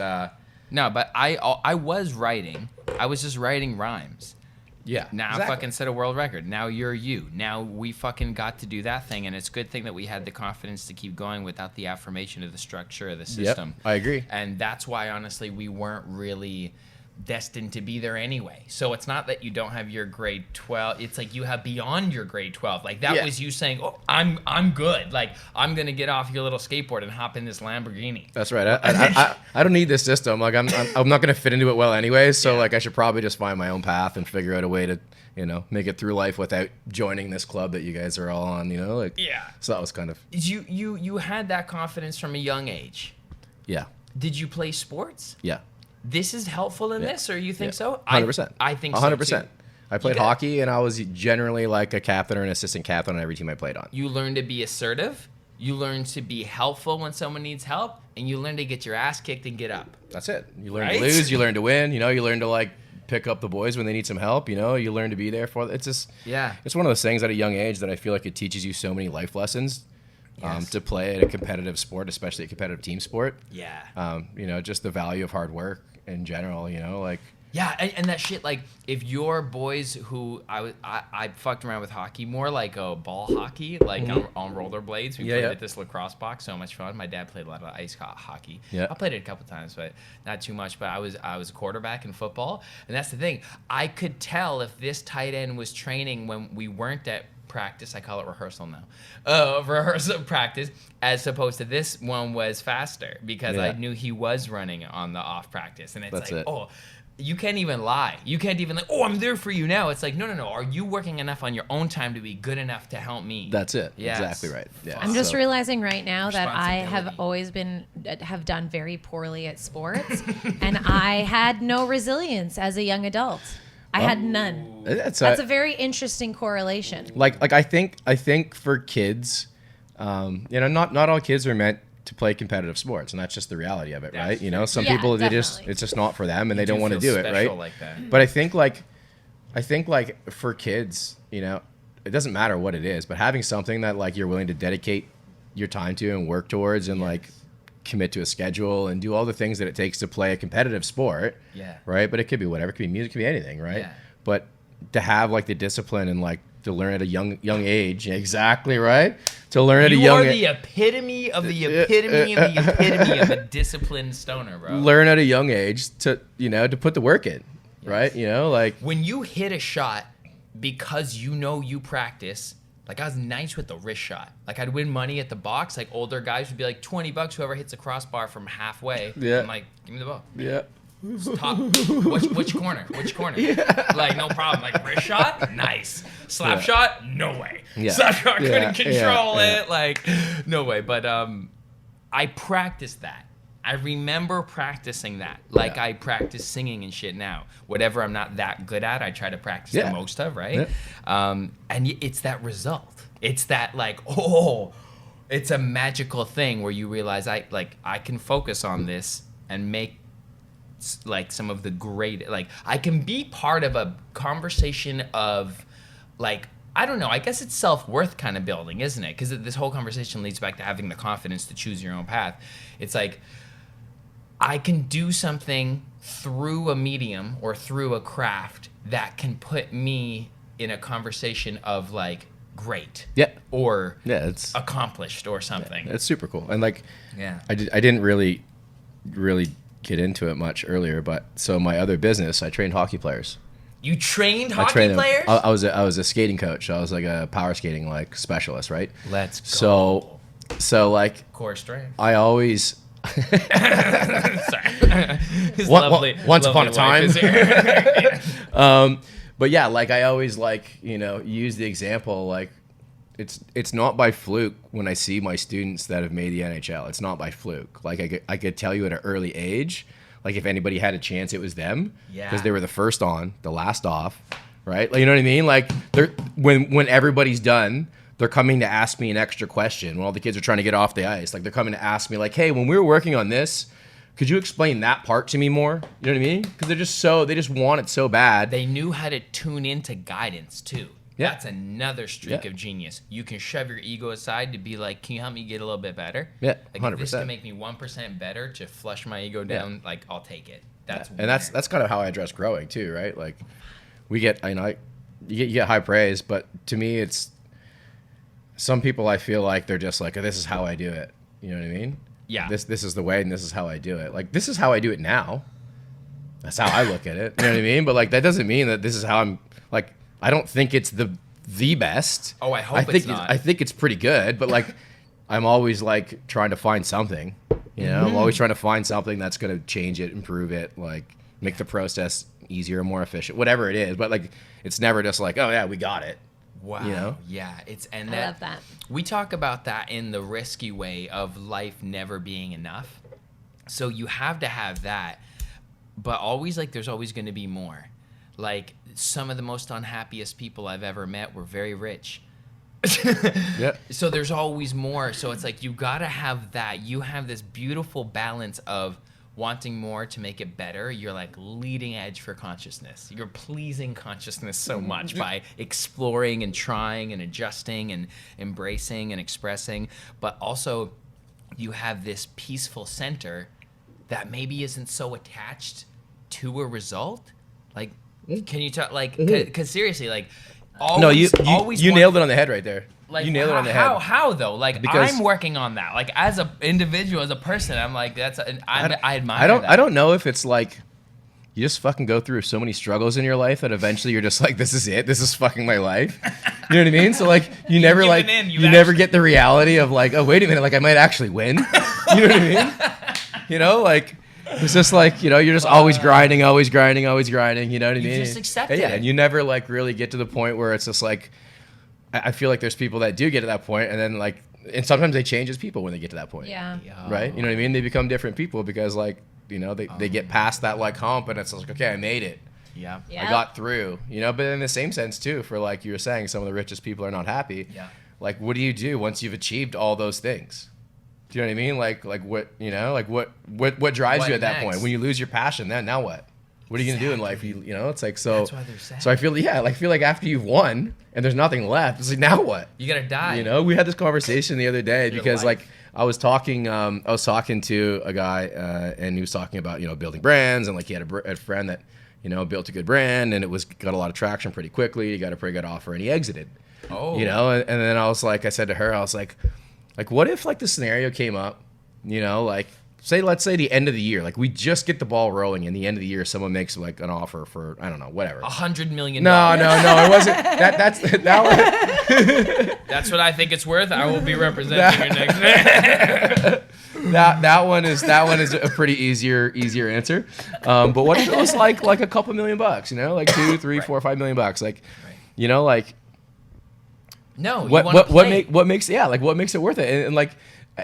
No, but I was writing. I was just writing rhymes. yeah, Now exactly. I fucking set a world record. Now you're you. Now we fucking got to do that thing, and it's a good thing that we had the confidence to keep going without the affirmation of the structure of the system. I agree. And that's why, honestly, we weren't really destined to be there anyway. So it's not that you don't have your grade 12. It's like you have beyond your grade 12. Like that was you saying, "Oh, I'm good. Like I'm gonna get off your little skateboard and hop in this Lamborghini." That's right. I don't need this system. Like I'm not gonna fit into it well anyways. So like I should probably just find my own path and figure out a way to make it through life without joining this club that you guys are all on. Like Yeah. So that was kind of You had that confidence from a young age. yeah. Did you play sports? Yeah. This is helpful in this, or you think so? 100%. I think 100%. so too. I played got- hockey, and I was generally like a captain or an assistant captain on every team I played on. You learn to be assertive. You learn to be helpful when someone needs help, and you learn to get your ass kicked and get up. That's it. You learn Right? to lose. You learn to win. You learn to like pick up the boys when they need some help. You learn to be there for. It's just It's one of those things at a young age that I feel like it teaches you so many life lessons. Yes. To play at a competitive sport, especially a competitive team sport. Yeah. Just the value of hard work in general. Like. Yeah, and that shit, like, if your boys who I fucked around with hockey, more like a ball hockey, like on rollerblades. We played at this lacrosse box, so much fun. My dad played a lot of ice hockey. Yeah. I played it a couple times, but not too much. But I was a quarterback in football, and that's the thing. I could tell if this tight end was training when we weren't at practice. I call it rehearsal now. Rehearsal practice, as opposed to this one was faster because I knew he was running on the off practice, and it's you can't even lie. You can't even I'm there for you now. It's like, no. Are you working enough on your own time to be good enough to help me? That's it. Yes. Exactly right. Yeah. I'm just realizing right now that I Responsibility. have done very poorly at sports, and I had no resilience as a young adult. I had none. That's a very interesting correlation. Like I think for kids, not all kids are meant to play competitive sports, and that's just the reality of it, right? Some people it's just not for them, and they don't want to do it, right? Like that. But I think for kids, it doesn't matter what it is, but having something that like you're willing to dedicate your time to and work towards, and like commit to a schedule and do all the things that it takes to play a competitive sport, right? But it could be whatever, it could be music, it could be anything, right? Yeah. But to have like the discipline and like to learn at a young age, exactly right. To learn at a young age, the epitome of the epitome of the epitome of a disciplined stoner, bro. learn at a young age to to put the work in, right? Like when you hit a shot because you practice. Like I was nice with the wrist shot. Like I'd win money at the box. Like older guys would be like $20 whoever hits a crossbar from halfway. Yeah. I'm like, give me the ball. yeah. Top. Which corner? Which corner? Yeah. Like no problem. Like wrist shot, nice. Slap shot, no way. Yeah. Slap shot, couldn't Yeah. control Yeah. it. Like no way. But I practiced that. I remember practicing that. Like I practice singing and shit now. Whatever I'm not that good at, I try to practice the most of, right? Yeah. And it's that result. It's that like, it's a magical thing where you realize I can focus on this and make like some of the great, like I can be part of a conversation of like I don't know. I guess it's self-worth kind of building, isn't it? Because this whole conversation leads back to having the confidence to choose your own path. It's like, I can do something through a medium or through a craft that can put me in a conversation of like, great. Yeah. Or it's accomplished or something. It's super cool. And like, yeah. I didn't really get into it much earlier, but so my other business, I trained hockey players. You trained hockey players? I was a skating coach. I was like a power skating like specialist, right? Let's go. So like core strength. I always Sorry. Once upon a time. Yeah. But yeah, like I always like, use the example like it's not by fluke when I see my students that have made the NHL. It's not by fluke. Like I could tell you at an early age, like if anybody had a chance, it was them. Yeah. Because they were the first on, the last off, right? Like, you know what I mean? Like they're when everybody's done, they're coming to ask me an extra question when all the kids are trying to get off the ice. Like they're coming to ask me like, hey, when we were working on this, could you explain that part to me more? You know what I mean? Because they just want it so bad. They knew how to tune into guidance too. Yeah. That's another streak of genius. You can shove your ego aside to be like, can you help me get a little bit better? Yeah, like 100%. If this can make me 1% better to flush my ego down, like I'll take it. That's kind of how I address growing too, right? Like we get, you get high praise, but to me, it's some people I feel like they're just like, oh, this is how I do it. You know what I mean? Yeah. This is the way, and this is how I do it. Like this is how I do it now. That's how I look at it. You know what I mean? But like that doesn't mean that this is how I'm like. I don't think it's the best. Oh, I hope it's not. I think it's pretty good, but like I'm always like trying to find something. You know, I'm always trying to find something that's going to change it, improve it, like make the process easier, more efficient, whatever it is. But like it's never just like, oh yeah, we got it. Wow. You know? Yeah. I love that. We talk about that in the risky way of life never being enough. So you have to have that, but always like there's always going to be more. Like some of the most unhappiest people I've ever met were very rich. Yeah. So there's always more. So it's like you got to have that. You have this beautiful balance of wanting more to make it better. You're like leading edge for consciousness. You're pleasing consciousness so much by exploring and trying and adjusting and embracing and expressing. But also you have this peaceful center that maybe isn't so attached to a result. Like, can you talk like, cause seriously, like always, you nailed it on the head right there. Like, you nailed it on the head. How though? Like, because I'm working on that. Like, as an individual, as a person, I'm like, I admire that. I don't know if it's like you just fucking go through so many struggles in your life that eventually you're just like, this is it. This is fucking my life. You know what I mean? So like, you never like, you never get the reality of like, oh wait a minute, like I might actually win. You know what I mean? You know, like. It's just like, you're just always grinding. You know what I mean? You just accept it. Yeah, and you never like really get to the point where it's just like, I feel like there's people that do get to that point, and then like, and sometimes they change as people when they get to that point. Yeah. Right? You know what I mean? They become different people because like, they get past that like hump, and it's like, okay, I made it. Yeah. I got through. But in the same sense too, for like you were saying, some of the richest people are not happy. Yeah. Like, what do you do once you've achieved all those things? Do you know what I mean? Like what drives you at that point? When you lose your passion, then now what? What are you gonna do in life? It's like so. That's why they're sad. So I feel like after you've won and there's nothing left, it's like now what? You gotta die. We had this conversation the other day because like I was talking to a guy and he was talking about building brands, and like he had a friend that built a good brand, and it got a lot of traction pretty quickly. He got a pretty good offer and he exited. Oh. And then I said to her, I was like, what if like the scenario came up, like let's say the end of the year, like we just get the ball rolling, and the end of the year someone makes like an offer for, I don't know, whatever, $100 million. No, it wasn't. That's That's what I think it's worth. I will be representing your next. that one is a pretty easier answer. But what if it was like a couple $1 million, like $2, $3, $4, $5 million, like, like. No, what makes it worth it? And like,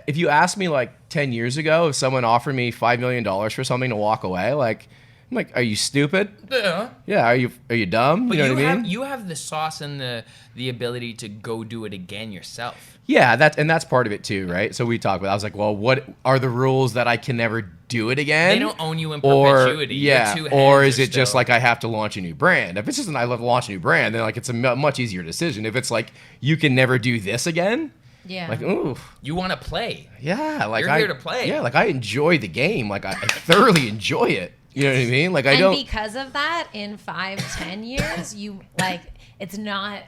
if you asked me like 10 years ago, if someone offered me $5 million for something to walk away, like I'm like, are you stupid? Yeah. Yeah, are you dumb? But you know what I mean? you have the sauce and the ability to go do it again yourself. Yeah, that's part of it too, right? So we talked about. I was like, well, what are the rules that I can never do it again? They don't own you in perpetuity. Or is it just like I have to launch a new brand? If it's just I love to launch a new brand, then like it's a much easier decision. If it's like you can never do this again, like ooh, you want to play. Yeah, like you're here to play. Yeah, like I enjoy the game. Like I thoroughly enjoy it. You know what I mean? Like I don't. And because of that, in 5-10 years, you like it's not.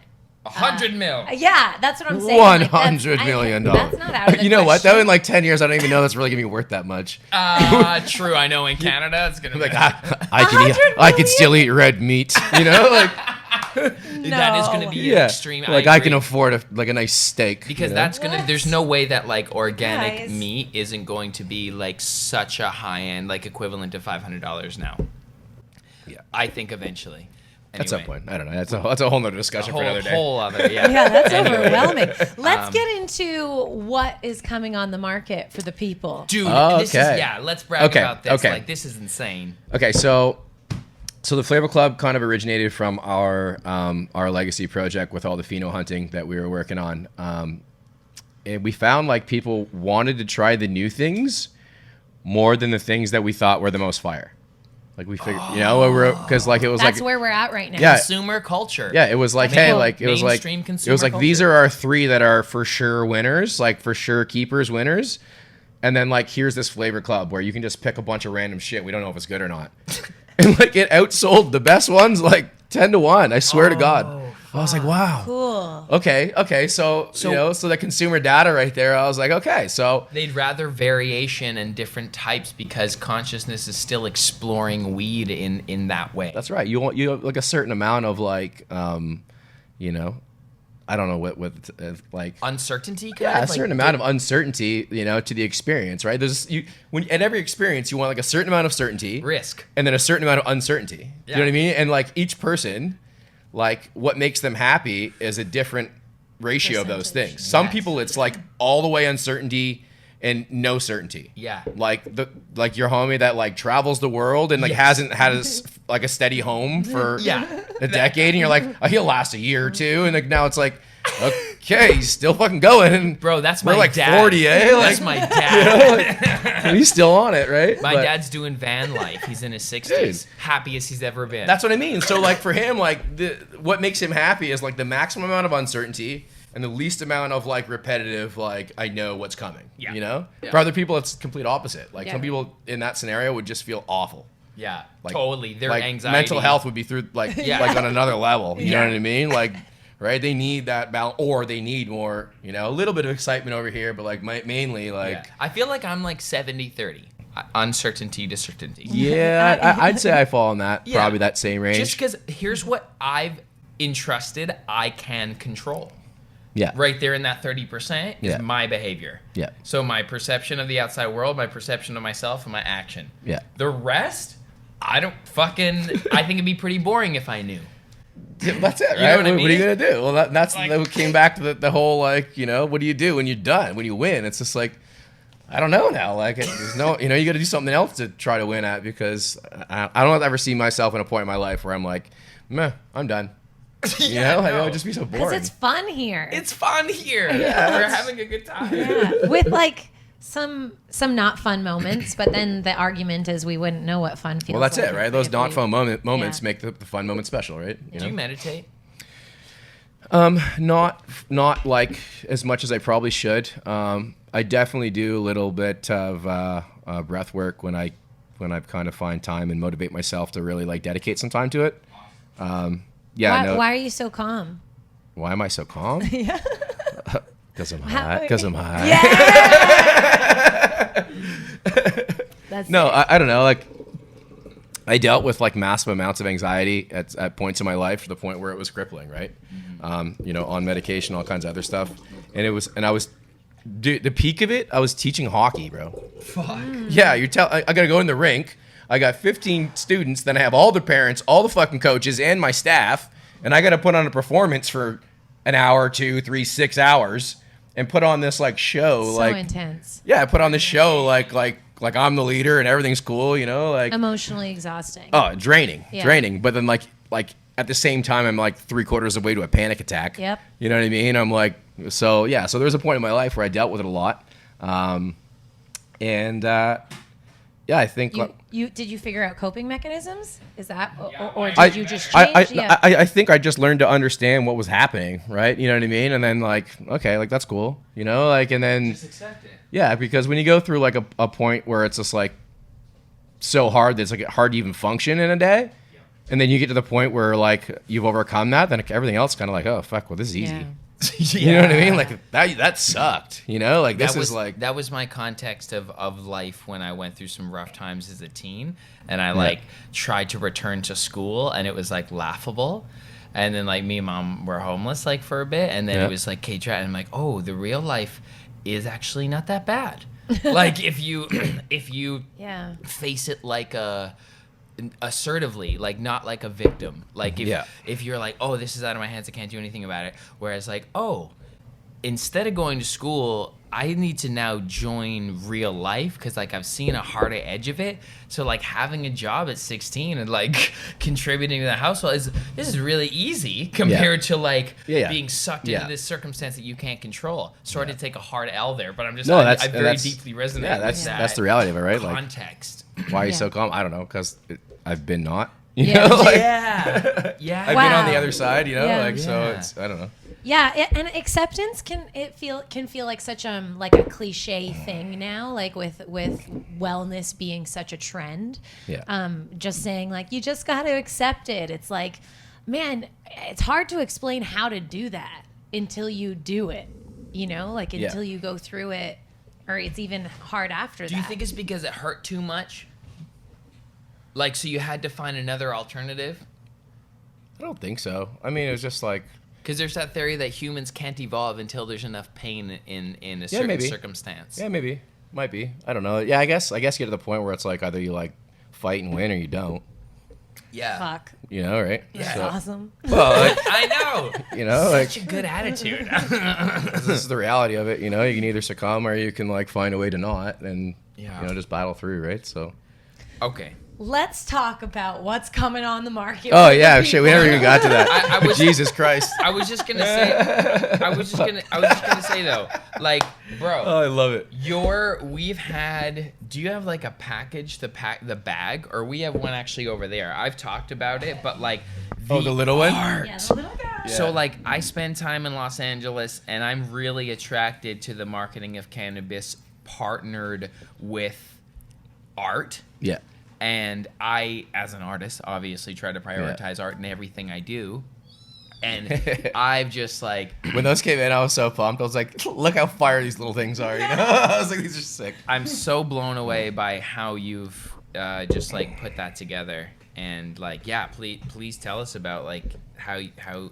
100 mil. Yeah, that's what I'm saying. $100 million. That's not out of the You know what? question. Though in like 10 years, I don't even know that's really gonna be worth that much. True. I know in Canada it's gonna be Like I can still eat red meat. You know, like that is gonna be extreme. Like I can afford a nice steak because that's gonna. There's no way that like organic meat isn't going to be like such a high end, like equivalent to $500 now. Yeah, I think eventually. Anyway. At some point, I don't know. That's a whole nother discussion for another day. Whole other, yeah. Yeah, that's overwhelming. Let's get into what is coming on the market for the people. Dude, this is, let's brag about this. Like, this is insane. Okay, so the Flavour Club kind of originated from our legacy project with all the pheno hunting that we were working on. And we found like people wanted to try the new things more than the things that we thought were the most fire. Like we figured, because like it was that's like where we're at right now. Yeah, consumer culture. Yeah, it was like, hey, like it was like these are our 3 that are for sure winners, like for sure keepers winners, and then like here's this Flavour Club where you can just pick a bunch of random shit. We don't know if it's good or not, and like it outsold the best ones like 10-1. I swear to God. I was like, wow. Cool. Okay. So the consumer data right there, I was like, okay, so they'd rather variation and different types because consciousness is still exploring weed in that way. That's right. You want like a certain amount of like, I don't know what like uncertainty. A certain amount of uncertainty, to the experience, right? When at every experience you want like a certain amount of certainty, risk, and then a certain amount of uncertainty. Yeah. You know what I mean? And like each person. Like what makes them happy is a different ratio of those things. Some people it's like all the way uncertainty and no certainty. Yeah. Like your homie that like travels the world and like hasn't had a steady home for a decade, and you're like, oh, he'll last a year or two, and like now it's like, okay, he's still fucking going. And bro, that's my we're like dad. 40, eh? That's my dad. He's still on it, right? My dad's doing van life. He's in his 60s, happiest he's ever been. That's what I mean. So like for him, like what makes him happy is like the maximum amount of uncertainty and the least amount of like repetitive, like I know what's coming. Yeah. Yeah. For other people, it's complete opposite. Like some people in that scenario would just feel awful. Yeah, like, totally. Their like anxiety, mental health would be through like on another level. You know what I mean? Like. Right, they need that balance, or they need more, a little bit of excitement over here, but like mainly like. Yeah. I feel like I'm like 70-30, uncertainty to certainty. Yeah, I'd say I fall in that probably that same range. Just because here's what I've entrusted I can control. Yeah. Right there in that 30% is my behavior. Yeah. So my perception of the outside world, my perception of myself, and my action. Yeah. The rest, I think it'd be pretty boring if I knew. That's it, right? You know what I mean? What are you gonna do? Well, that's like, that came back to the whole like, what do you do when you're done? When you win, it's just like, I don't know now. Like, there's no, you got to do something else to try to win at, because I don't ever see myself in a point in my life where I'm like, meh, I'm done. Like, it would just be so boring. Because it's fun here. It's fun here. Yeah, we're having a good time. Yeah, with like some not fun moments, but then the argument is we wouldn't know what fun feels. Well, that's like it, right? Those not fun moments make the fun moment special, right? Do you meditate? Not like as much as I probably should. I definitely do a little bit of breath work when I kind of find time and motivate myself to really like dedicate some time to it. Why are you so calm? Why am I so calm? Yeah. Because I'm high. Because I'm high. Yeah. No, I don't know. Like, I dealt with like massive amounts of anxiety at points in my life, to the point where it was crippling, right? On medication, all kinds of other stuff, and I was, dude, the peak of it, I was teaching hockey, bro. Fuck. Yeah, I gotta go in the rink. I got 15 students, then I have all the parents, all the fucking coaches, and my staff, and I gotta put on a performance for an hour, 2, 3, 6 hours, and put on this like show, so like intense. Yeah, I put on this show like I'm the leader and everything's cool, you know, like Emotionally exhausting. oh, draining. Yeah. But then like at the same time, I'm like 3/4 of the way to a panic attack. Yep. You know what I mean? I'm like, so yeah. So there's a point in my life where I dealt with it a lot, yeah, I think. Did you figure out coping mechanisms? Is that or did you just change? I think I just learned to understand what was happening, right? You know what I mean? And then like, okay, like that's cool, you know, like, and then Just accept it. yeah, because when you go through like a point where it's just like so hard that it's like hard to even function in a day, and then you get to the point where like you've overcome that, then everything else kind of like, oh fuck, well this is easy. Yeah. You know what I mean? Like that sucked, you know, like this is like that was my context of life when I went through some rough times as a teen, and I like tried to return to school, and it was like laughable. And then like me and mom were homeless like for a bit, and then it was like and I'm like, oh, the real life is actually not that bad. Like if you face it like assertively, like not like a victim, like if you're like, oh, this is out of my hands, I can't do anything about it, whereas like, oh, instead of going to school, I need to now join real life because like I've seen a harder edge of it. So like having a job at 16 and like contributing to the household this is really easy compared to like being sucked into this circumstance that you can't control. Sorry to take a hard L there, but I'm just I very deeply resonate with that. That's the reality of it, right? Context. Like, why are you so calm? I don't know, because I've been not. Yeah. You know? Like, yeah. I've been on the other side, you know, like so it's I don't know. Yeah, and acceptance can feel like such like a cliche thing now, like with wellness being such a trend. Yeah. Just saying like you just got to accept it. It's like, man, it's hard to explain how to do that until you do it. You know, like until you go through it, or it's even hard after that. Do you think it's because it hurt too much? Like, so you had to find another alternative? I don't think so. I mean, it was just like. Because there's that theory that humans can't evolve until there's enough pain in a certain circumstance. Yeah, maybe. Might be. I don't know. Yeah, I guess you get to the point where it's like either you like fight and win or you don't. Yeah. Fuck. You know, right? That's so, awesome. Well, like, I know. You know, like Such a good attitude. this is the reality of it. You know, you can either succumb or you can like find a way to not, and you know, just battle through, right? So. Okay. Let's talk about what's coming on the market. Oh yeah, shit. We never even got to that. Jesus Christ. I was just gonna say though, like, bro. Oh, I love it. Do you have like a package to pack the bag, or we have one actually over there? I've talked about it, but like the little one. Yeah, the little guy. Yeah. So like I spend time in Los Angeles, and I'm really attracted to the marketing of cannabis partnered with art. Yeah. And I, as an artist, obviously try to prioritize art in everything I do. And I've just like... When those came in, I was so pumped. I was like, look how fire these little things are, you know? I was like, these are sick. I'm so blown away by how you've just like put that together. And like, yeah, please tell us about like how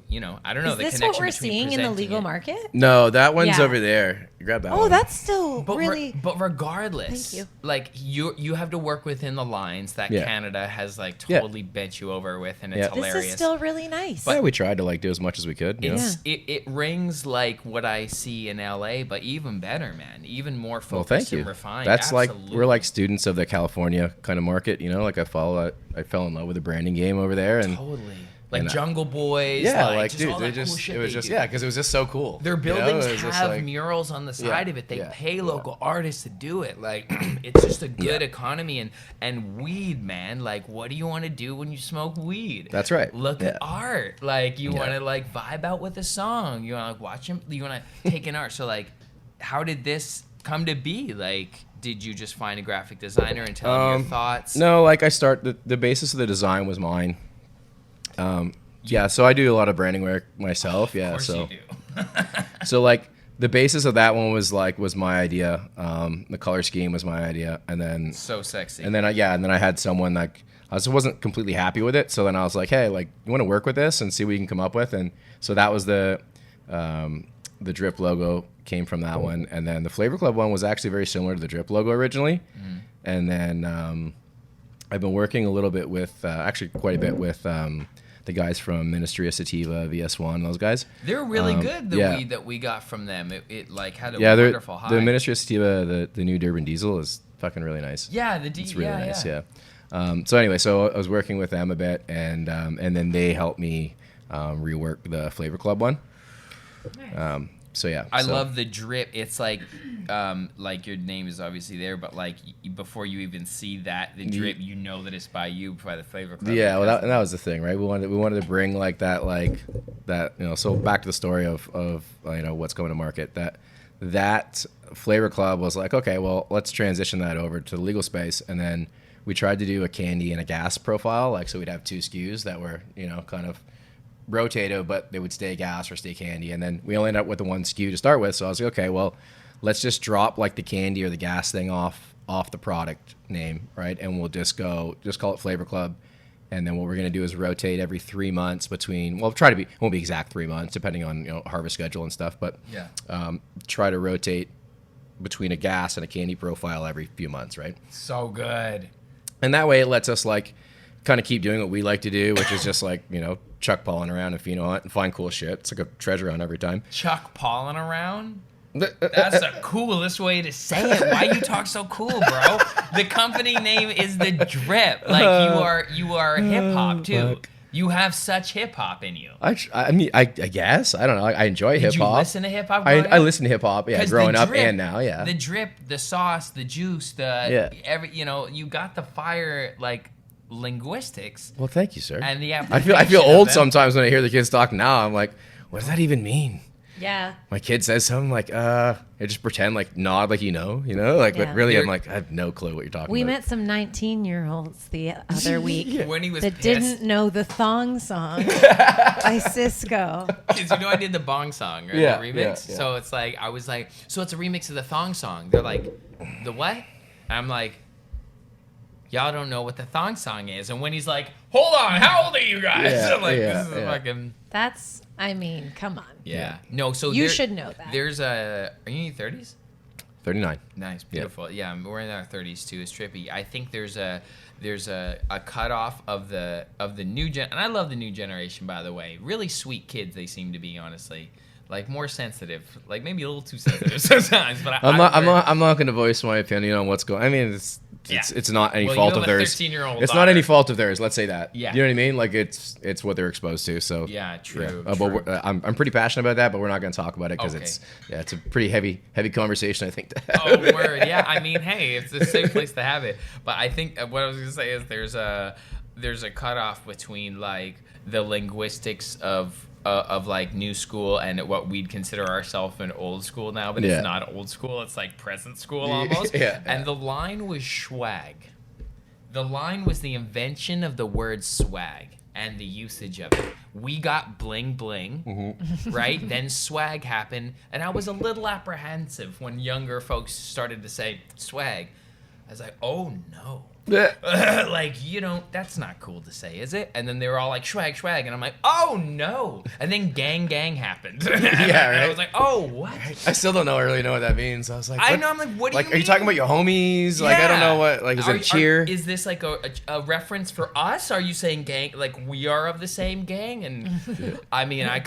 you know, I don't know, Is the this connection what we're between seeing in the presenting legal it. market? No, that one's Yeah. over there. Grab that one. Oh, that's still But really. but regardless, Thank you. like you have to work within the lines that Canada has like totally bent you over with, and it's hilarious. This is still really nice. Yeah, we tried to like do as much as we could. You know? It rings like what I see in LA, but even better, man. Even more Well, focused thank you. and refined. That's Absolutely. like we're like students of the California kind of market, you know. Like I fell in love with the branding game over there, and totally like and Jungle Boys. yeah, like dude, just all they that just cool shit it was they just do. because it was just so cool. Their you know? buildings It was just have like- murals on the side of it. They pay local yeah. artists to do it. Like it's just a good economy and weed, man. Like what do you want to do when you smoke weed? That's right. Look Yeah. at art. Like you want to like vibe out with a song. You want to like watch him. You want to take in art. So like, how did this come to be? Like, did you just find a graphic designer and tell him your thoughts? No, like the basis of the design was mine. Yeah, so I do a lot of branding work myself. Yeah, Of course so you do. so like the basis of that one was my idea. The color scheme was my idea, and then So sexy. and then I had someone like I wasn't completely happy with it. So then I was like, hey, like you want to work with this and see what you can come up with, and so that was the Drip logo came from that one, and then the Flavour Club one was actually very similar to the Drip logo originally, and then I've been working a little bit with actually quite a bit with the guys from Ministry of Sativa, VS1, those guys. They're really good. The yeah. weed that we got from them, it like had a Yeah, wonderful high. the Ministry of Sativa, the new Durban Diesel is fucking really nice. Yeah, it's really nice. Yeah. So anyway, so I was working with them a bit, and then they helped me rework the Flavour Club one. Nice. So yeah, I love the drip. It's like your name is obviously there, but like before you even see that the drip, you know that it's by you, by the Flavour Club. Yeah, well, that was the thing, right? We wanted to bring like that, So back to the story of what's going to market. That Flavour Club was like, okay, well, let's transition that over to the legal space, and then we tried to do a candy and a gas profile, like so we'd have 2 SKUs that were kind of rotated, but they would stay gas or stay candy, and then we only ended up with the 1 SKU to start with. So I was like, okay, well, let's just drop like the candy or the gas thing off the product name, right? And we'll just call it Flavour Club, and then what we're gonna do is rotate every 3 months between. Well, won't be exact 3 months depending on harvest schedule and stuff, but try to rotate between a gas and a candy profile every few months, right? So good. And that way it lets us like kind of keep doing what we like to do, which is just like, chuck pollen around and pheno hunt and find cool shit. It's like a treasure hunt every time. Chuck pollen around? That's the coolest way to say it. Why you talk so cool, bro? The company name is The Drip. Like you are hip hop too. Fuck. You have such hip hop in you. I mean, I guess. I don't know. I enjoy hip hop. Did you listen to hip hop? I listen to hip hop, yeah, growing up and now, yeah. The drip, the sauce, the juice, you got the fire like linguistics. Well, thank you, sir. And the I feel old sometimes when I hear the kids talk now. I'm like, what does that even mean? Yeah. My kid says something like, I just pretend like nod like but really I'm like, I have no clue what you're talking We about. met some 19-year-olds the other week when he was that pissed. didn't know the thong song by Cisco. Because I did the bong song, right? Yeah, The remix. yeah. So it's like, I was like, so it's a remix of the thong song. They're like, the what? I'm like, y'all don't know what the thong song is. And when he's like, hold on, how old are you guys? Yeah, I'm like, yeah, this is yeah. fucking... That's, come on. Yeah. No, so You should know that. There's are you in your 30s? 39. Nice, beautiful. Yeah, we're in our 30s too. It's trippy. I think there's a cutoff of the new gen, and I love the new generation, by the way. Really sweet kids they seem to be, honestly. Like more sensitive, like maybe a little too sensitive sometimes. But I'm not going to voice my opinion on what's going. I mean, it's not any fault of theirs. 13-year-old It's not any fault of theirs. Let's say that. Yeah. You know what I mean? Like it's what they're exposed to. So yeah, true. Yeah. True. But I'm pretty passionate about that. But we're not going to talk about it because Okay. it's a pretty heavy conversation, I think. To have. Oh, word. Yeah, I mean, hey, it's a safe place to have it. But I think what I was gonna say is there's a cutoff between like the linguistics of like new school and what we'd consider ourselves an old school now, but Yeah. it's not old school. It's like present school almost. Yeah. And the line was swag. The line was the invention of the word swag and the usage of it. We got bling bling, right? Then swag happened, and I was a little apprehensive when younger folks started to say swag. I was like, oh no. Like, that's not cool to say, is it? And then they were all like, swag, swag. And I'm like, oh, no. And then gang happened. Yeah, right. I was like, oh, what? I still don't really know what that means. I was like, I know. I'm like, what do you mean? Are you talking about your homies? Like, I don't know what. Like, is it a cheer? Is this like a reference for us? Are you saying gang? Like, we are of the same gang? And I mean, I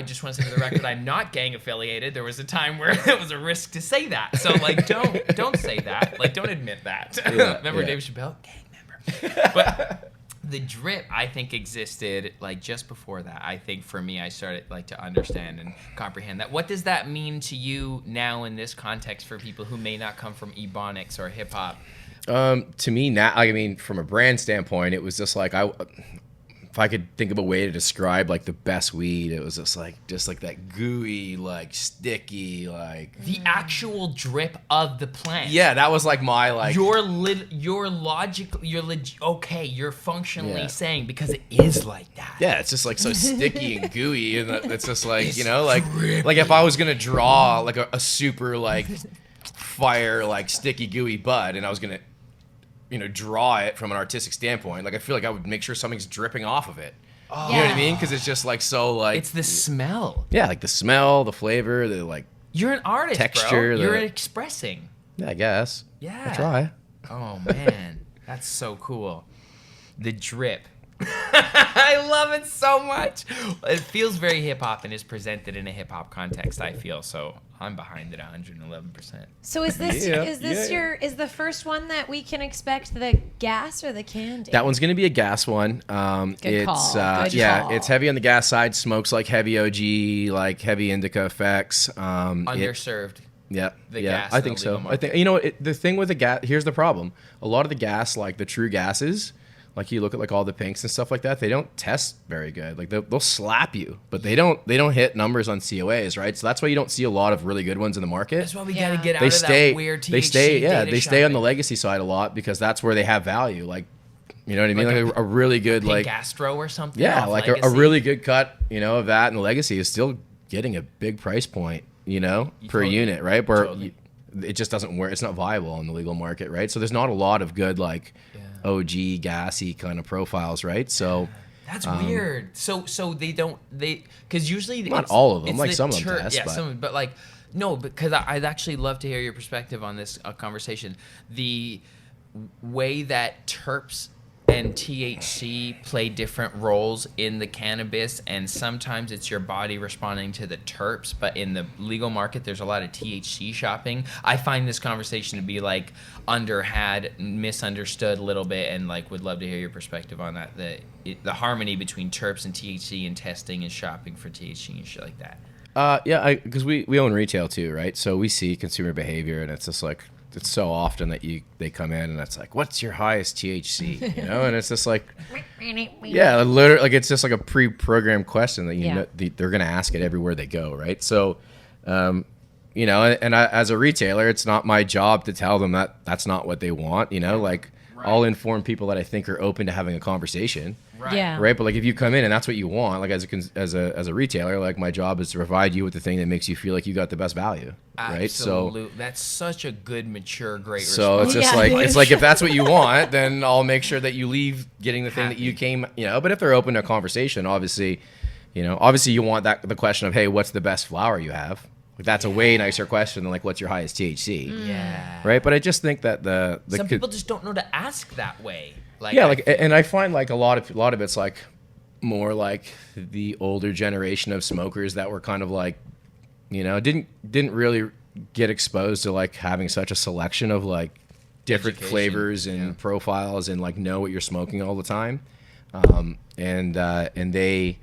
just want to say for the record, I'm not gang affiliated. There was a time where it was a risk to say that. So, like, don't say that. Like, don't admit that. Yeah. Remember Yeah. Dave Chappelle? Gang member. But the drip, I think, existed like just before that. I think for me, I started like to understand and comprehend that. What does that mean to you now in this context for people who may not come from ebonics or hip hop? To me now, I mean, from a brand standpoint, it was just like if I could think of a way to describe like the best weed, it was just like that gooey, like sticky, like The actual drip of the plant. yeah, that was like my like. You're functionally saying because it is like that. Yeah, it's just like so sticky and gooey, and it's just like like if I was gonna draw like a super like fire like sticky gooey bud, and I was gonna draw it from an artistic standpoint, like I feel like I would make sure something's dripping off of it. Oh. You know what I mean? Because it's just like so like It's the smell. yeah, like the smell, the flavor, the like You're an artist, texture, bro. You're expressing. yeah, I guess. Yeah. I try. Oh man, that's so cool. The drip. I love it so much. It feels very hip hop and is presented in a hip hop context, I feel. So I'm behind it 111%. So is this is the first one that we can expect the gas or the candy? That one's gonna be a gas one. Good call. Good call. It's heavy on the gas side. Smokes like heavy OG, like heavy indica effects. Underserved. Gas I think so. I think the thing with the gas. Here's the problem. A lot of the gas, like the true gases, like you look at like all the pinks and stuff like that, they don't test very good. Like they'll slap you, but they don't hit numbers on COAs, right? So that's why you don't see a lot of really good ones in the market. That's why we gotta get out of that weird THC They stay shopping. on the legacy side a lot because that's where they have value. Like, you know what I mean? Like a really good like Gastro or something. Yeah, like a really good cut, of that, and the legacy is still getting a big price point, per unit, right? Where it just doesn't work. It's not viable in the legal market, right? So there's not a lot of good OG gassy kind of profiles, right? So that's weird. So because usually not all of them, like some of them test, but like no, because I'd actually love to hear your perspective on this conversation. The way that terps and THC play different roles in the cannabis, and sometimes it's your body responding to the terps, but in the legal market there's a lot of THC shopping. I find this conversation to be like misunderstood a little bit, and like would love to hear your perspective on that, the harmony between terps and THC and testing and shopping for THC and shit like that. Because we own retail too, right? So we see consumer behavior, and it's just like it's so often that they come in and it's like, what's your highest THC? And it's just like, literally, like it's just like a pre-programmed question that they're gonna ask it everywhere they go, right? So, and as a retailer, it's not my job to tell them that that's not what they want. Like I'll inform people that I think are open to having a conversation. Right. Yeah. Right. But like if you come in and that's what you want, like as a retailer, like my job is to provide you with the thing that makes you feel like you got the best value. Right. So that's such a good, mature, great response. So it's just it's like if that's what you want, then I'll make sure that you leave getting the thing that you came. But if they're open to a conversation, obviously you want the question of, hey, what's the best flower you have? Like that's a way nicer question than like what's your highest THC. Yeah. Right. But I just think that some people just don't know to ask that way. And I find like a lot of it's like more like the older generation of smokers that were kind of like, didn't really get exposed to like having such a selection of like different flavors and profiles and like know what you're smoking all the time, and they,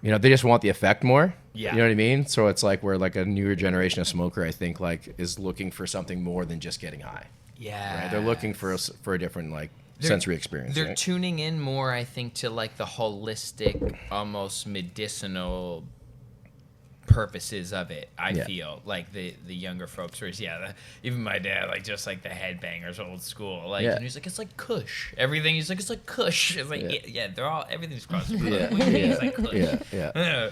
they just want the effect more. Yeah. You know what I mean? So it's like we're like a newer generation of smoker, I think, like is looking for something more than just getting high. Yeah. Right? They're looking for a different like sensory experience. They're tuning in more, I think, to like the holistic, almost medicinal purposes of it. I feel like the younger folks, whereas even my dad, like just like the headbangers, old school, like and he's like it's like Kush. Everything he's like it's like Kush. It's like they're all everything's crossed. It's like Kush.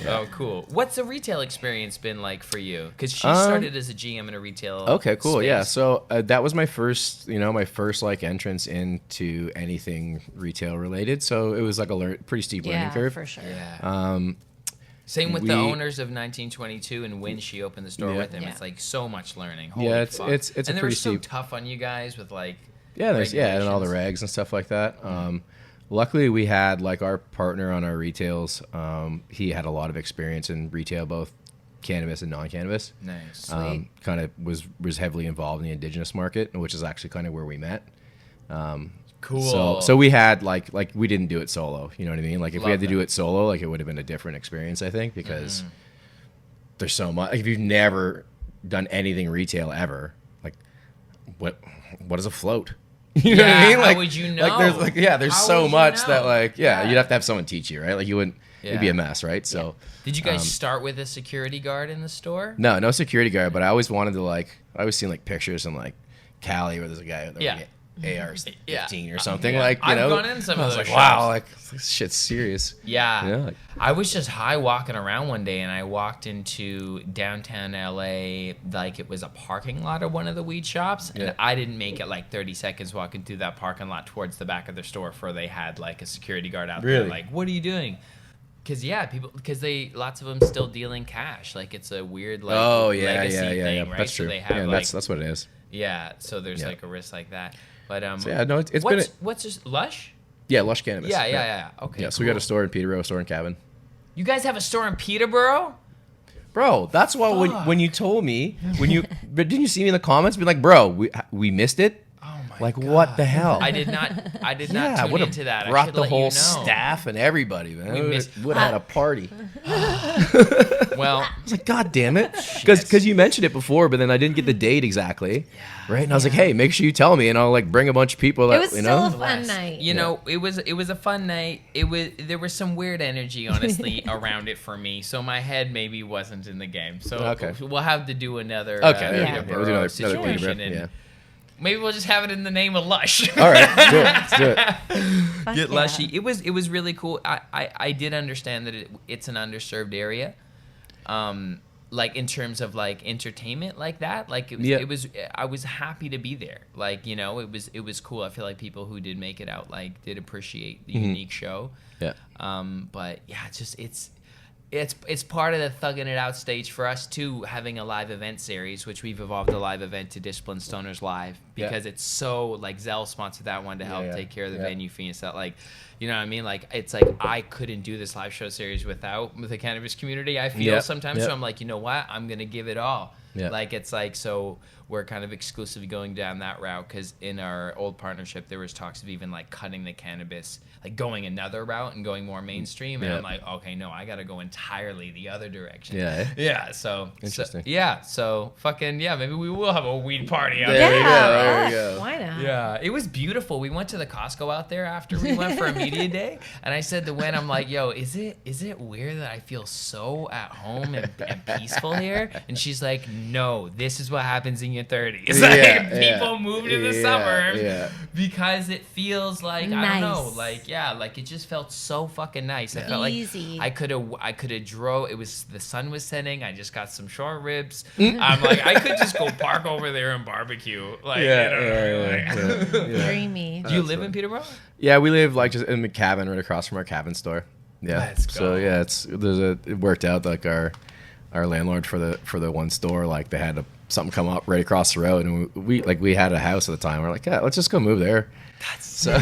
Oh, cool. What's the retail experience been like for you? Because she started as a GM in a retail. Okay, cool. space. Yeah, so that was my first, my first like entrance into anything retail related. So it was like a pretty steep learning curve. For sure. Yeah. Same with the owners of 1922 and when she opened the store with him. It's like so much learning. Holy fuck. it's and they pretty were so steep. tough on you guys with like and all the regs and stuff like that. Luckily we had like our partner on our retails. He had a lot of experience in retail, both cannabis and non-cannabis. Nice. Kind of was heavily involved in the indigenous market, which is actually kind of where we met. Cool. So we had like we didn't do it solo. You know what I mean? Like if we had to do it solo, like it would have been a different experience, I think, because there's so much. Like, if you've never done anything retail ever, like what is a float? You know what I mean? Like, how would you know? Like there's How so would you much know? that like you'd have to have someone teach you, right? Like you wouldn't. It'd be a mess, right? So. Did you guys start with a security guard in the store? No security guard, but I always wanted to I always seen like pictures in like Cali where there's a guy with like AR-15 or something, like, I've gone in some of those like, shops. wow, like this shit's serious. Yeah. I was just high walking around one day and I walked into downtown LA like it was a parking lot of one of the weed shops, and I didn't make it like 30 seconds walking through that parking lot towards the back of their store before they had like a security guard out there like, what are you doing? Because lots of them still dealing cash. Like it's a weird like legacy thing, right? That's true. So they have that's what it is. Yeah, so there's like a risk like that. But it's been what's just Lush? Yeah, Lush Cannabis. Yeah. Okay. Yeah, so we got a store in Peterborough, a store in Cabin. You guys have a store in Peterborough? Bro, that's why when you told me, but didn't you see me in the comments? Be like, bro, we missed it. Oh my like, God. what the hell? I did not tune would have into that. brought I the let whole you know. staff and everybody, man. We missed- Would have had a party. Well, I was like, God damn it. Because you mentioned it before, but then I didn't get the date exactly. Right? And I was like, hey, make sure you tell me, and I'll like bring a bunch of people that, It was still a fun night. You know, it was a fun night. There was some weird energy, honestly, around it for me. So my head maybe wasn't in the game. So Okay. we'll have to do another We'll do another situation. Peterborough, And yeah. maybe we'll just have it in the name of Lush. All right, let's do it. Get Lushy. It was really cool. I did understand that it's an underserved area. Like in terms of like entertainment like that, like it was I was happy to be there. Like, you know, it was cool. I feel like people who did make it out like did appreciate the unique show. Yeah. But yeah, it's part of the thugging it out stage for us too, having a live event series, which we've evolved a live event to Discipline Stoners Live, because it's so like Zell sponsored that one to help take care of the venue fee and stuff. Like, you know what I mean? Like, it's like I couldn't do this live show series without the cannabis community, I feel sometimes. So I'm like, you know what? I'm going to give it all. Yeah. Like, it's like, so we're kind of exclusively going down that route, because in our old partnership, there was talks of even like cutting the cannabis, like going another route and going more mainstream. And I'm like, okay, no, I got to go entirely the other direction. Yeah. So interesting. So fucking, maybe we will have a weed party out There there. There we go. Why not? Yeah, it was beautiful. We went to the Costco out there after we went for a media day, and I said to Wen, I'm like, yo, is it weird that I feel so at home and peaceful here? And she's like, no, this is what happens in your 30s. Like, people move to the suburbs because it feels like, I don't know, like, like it just felt so fucking nice. I felt Easy. like I could have drove. It was, the sun was setting. I just got some short ribs. I'm like, I could just go park over there and barbecue. Like, Dreamy. Do you live in Peterborough? Yeah, we live like just in the cabin right across from our cabin store. Yeah. Let's go. So it worked out, like our landlord for the one store, like they had something come up right across the road, and we had a house at the time. We're like, yeah, let's just go move there. So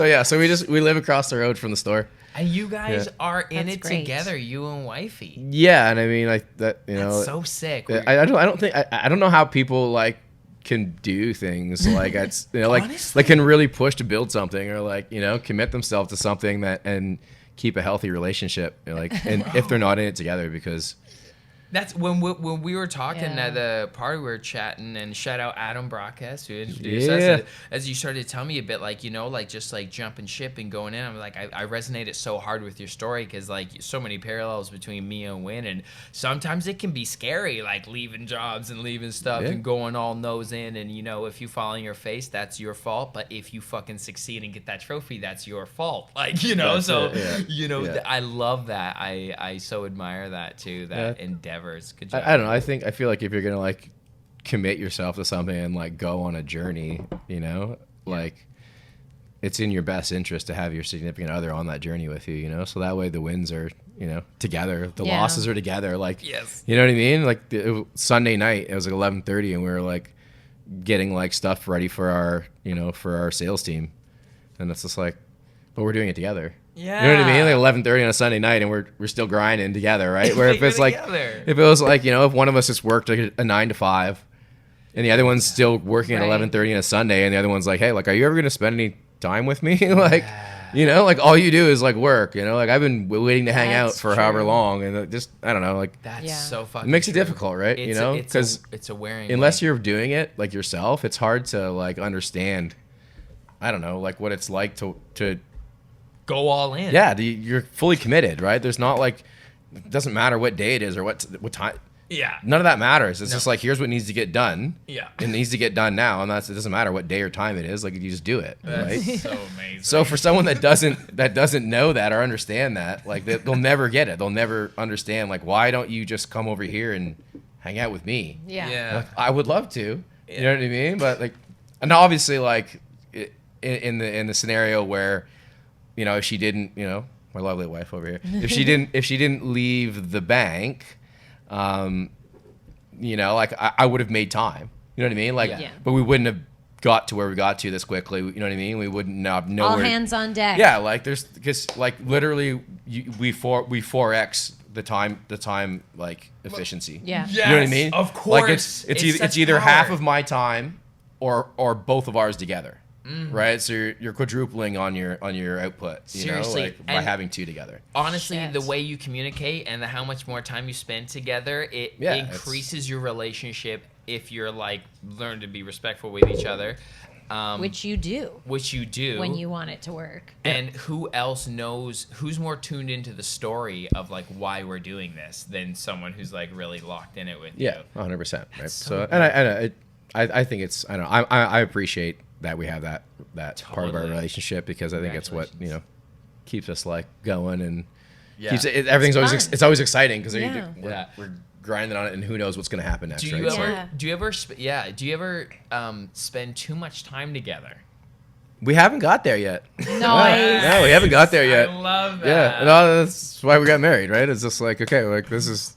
we live across the road from the store. And you guys are in That's it great. together, you and wifey. Yeah, and I mean, like that, you know, That's so sick. I don't know how people like can do things like it's, you know, like Honestly. like can really push to build something, or like, you know, commit themselves to something that and keep a healthy relationship, you know, like, and if they're not in it together, because That's when we were talking at the party, we were chatting, and shout out Adam Broadcast who introduced us. As you started to tell me a bit, like, you know, like just like jumping ship and going in, I'm like, I resonated so hard with your story, because like so many parallels between me and Win, and sometimes it can be scary, like leaving jobs and leaving stuff and going all nose in, and you know, if you fall on your face, that's your fault, but if you fucking succeed and get that trophy, that's your fault. Like, you know, you know, I love that. I so admire that too, that endeavor. Good job. I don't know. I feel like if you're gonna like commit yourself to something and like go on a journey, you know, like it's in your best interest to have your significant other on that journey with you, you know, so that way the wins are, you know, together, the losses are together, like, you know what I mean? Like Sunday night, it was like 11:30, and we were like getting like stuff ready for our, you know, for our sales team, and it's just like, but we're doing it together. Yeah. You know what I mean? Like 11:30 on a Sunday night, and we're still grinding together, right? Where if it's like, if it was like, you know, if one of us just worked like a 9 to 5, and the other one's still working at 11:30 on a Sunday, and the other one's like, hey, like, are you ever gonna spend any time with me? Like, you know, like all you do is like work. You know, like I've been waiting to hang out for however long, and it just, I don't know, like that's so fucking. It makes it difficult, right? You know, because it's a wearing. Unless you're doing it like yourself, it's hard to like understand. I don't know, like what it's like to go all in. Yeah, you're fully committed, right? There's not like, it doesn't matter what day it is or what time. Yeah. None of that matters. It's just like, here's what needs to get done. Yeah. It needs to get done now, and it doesn't matter what day or time it is. Like, you just do it. That's right? so amazing. So for someone that doesn't know that or understand that, like they'll never get it. They'll never understand, like, why don't you just come over here and hang out with me? Yeah. Like, I would love to. You know what I mean? But like, and obviously, like in the scenario where, you know, if she didn't, you know, my lovely wife over here, if she didn't leave the bank, you know, like I would have made time. You know what I mean? Like, but we wouldn't have got to where we got to this quickly. You know what I mean? We wouldn't have nowhere. All hands on deck. Yeah, like because like literally we 4x the time like efficiency. Yeah. You know what I mean? Of course. Like it's either power. half of my time or both of ours together. Right? So you're quadrupling on your output, you Seriously, know, like by and having two together. Honestly, Shit. the way you communicate and how much more time you spend together, it increases your relationship if you're like learn to be respectful with each other. Which you do. Which you do. When you want it to work. And who else knows, who's more tuned into the story of like why we're doing this than someone who's like really locked in it with you? Yeah, 100%. Right. So and I think it's I don't know I appreciate that we have that part of our Totally. relationship because I think it's what keeps us like going and Yeah. keeps everything's always fun. it's always exciting because Yeah. we're grinding on it and who knows what's going to happen next. Do you right? ever? So Do you ever? Do you ever spend too much time together? we haven't got there yet. Nice. No, we haven't got there yet. I love that. Yeah, no, that's why we got married, right? It's just like okay, like this is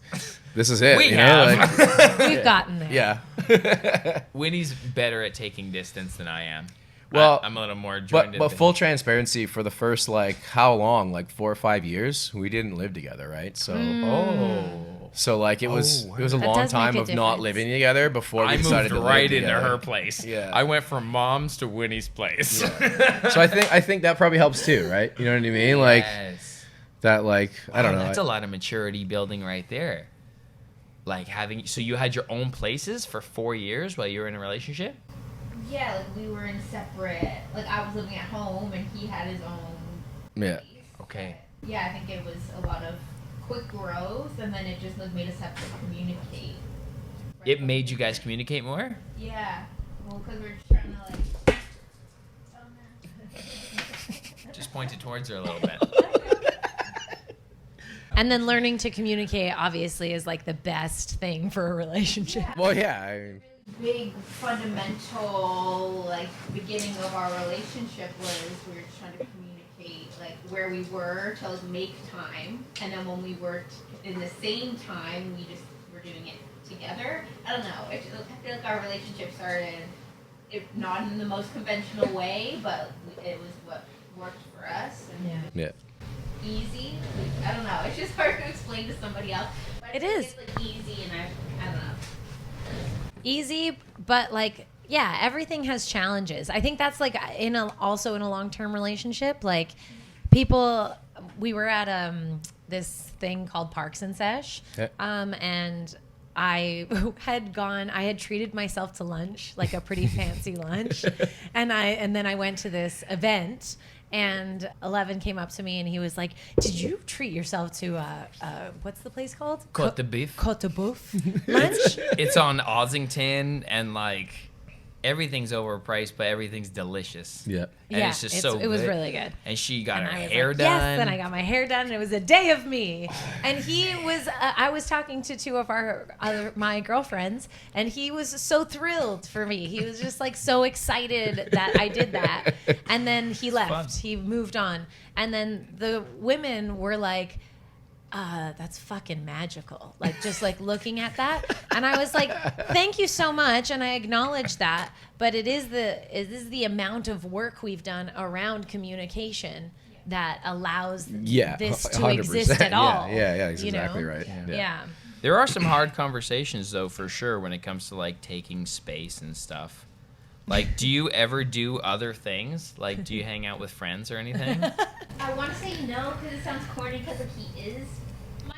it. We you have. know? Like, We've gotten there. yeah. Winnie's better at taking distance than I am. Well, I'm a little more joined But in full than- transparency, for the first like how long, like 4 or 5 years, we didn't live together, right? So so like it was a That long does time make a of not difference. living together before we I decided moved to right live into together. her place. Yeah. I went from mom's to Winnie's place. So I think that probably helps too, right? You know what I mean? Like Yes. that, like I don't know. That's a lot of maturity building right there. Like having, so you had your own places for 4 years while you were in a relationship? Yeah, like we were in separate. Like I was living at home and he had his own. Yeah. place. Okay. Yeah, I think it was a lot of quick growth, and then it just like made us have to communicate. It made you guys communicate more? Yeah. Well, because we're just trying to like. Just pointed towards her a little bit. And then learning to communicate obviously is like the best thing for a relationship. Well, yeah. I mean, Big fundamental like beginning of our relationship was we were just trying to communicate like where we were to like make time, and then when we worked in the same time we just were doing it together. I don't know. I feel like our relationship started not in the most conventional way, but it was what worked for us and yeah. easy. Like, I don't know. It's just hard to explain to somebody else. But I It feel like is. It's like easy, and I don't know. Easy, but like yeah, everything has challenges. I think that's like also in a long-term relationship, like people we were at this thing called Parks and Sesh. Yeah. And I had treated myself to lunch, like a pretty fancy lunch. And then I went to this event, and Ellevan came up to me and he was like, "Did you treat yourself to what's the place called? Côte de Boeuf. Côte de Boeuf lunch?" It's on Ossington, and like everything's overpriced, but everything's delicious. Yeah. And Yeah, it's just so it was good. really good. And she got And her I was hair like, done. Yes, and I got my hair done, and it was a day of me. And he was, I was talking to two of my girlfriends, and he was so thrilled for me. He was just like so excited that I did that. And then he left. fun. He moved on. And then the women were like, that's fucking magical. Like just like looking at that. And I was like, thank you so much. And I acknowledge that, but it is the amount of work we've done around communication that allows this to 100%. exist at all. Yeah, that's you know? exactly right. Yeah. There are some hard conversations though, for sure, when it comes to like taking space and stuff. Like, do you ever do other things? Like, do you hang out with friends or anything? I want to say no because it sounds corny because like, he is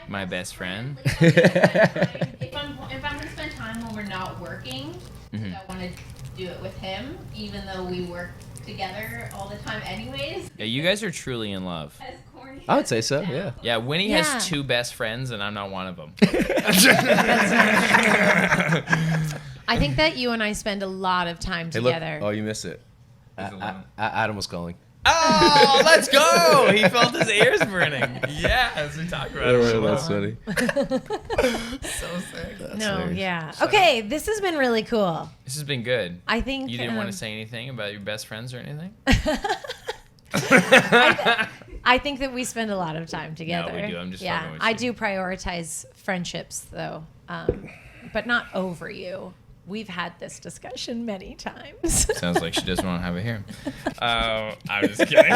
My best friend. Like, if I'm gonna spend time when we're not working, Mhm. I want to do it with him, even though we work together all the time, anyways. Yeah, you guys are truly in love. As corny I would as say it so, sounds. yeah. Yeah, Winnie Yeah. has 2 best friends, and I'm not one of them. I think that you and I spend a lot of time Hey, look. together. Oh, you missed it. Adam was calling. Oh, let's go! He felt his ears burning. Yes, we talked about it. That's funny. So sick. No, hilarious. yeah. Okay, this has been really cool. This has been good. I think You didn't want to say anything about your best friends or anything? I think that we spend a lot of time together. we do. I'm just yeah. fucking with I you. do prioritize friendships though, but not over you. we've had this discussion many times. Sounds like she doesn't want to have it here. I'm just kidding.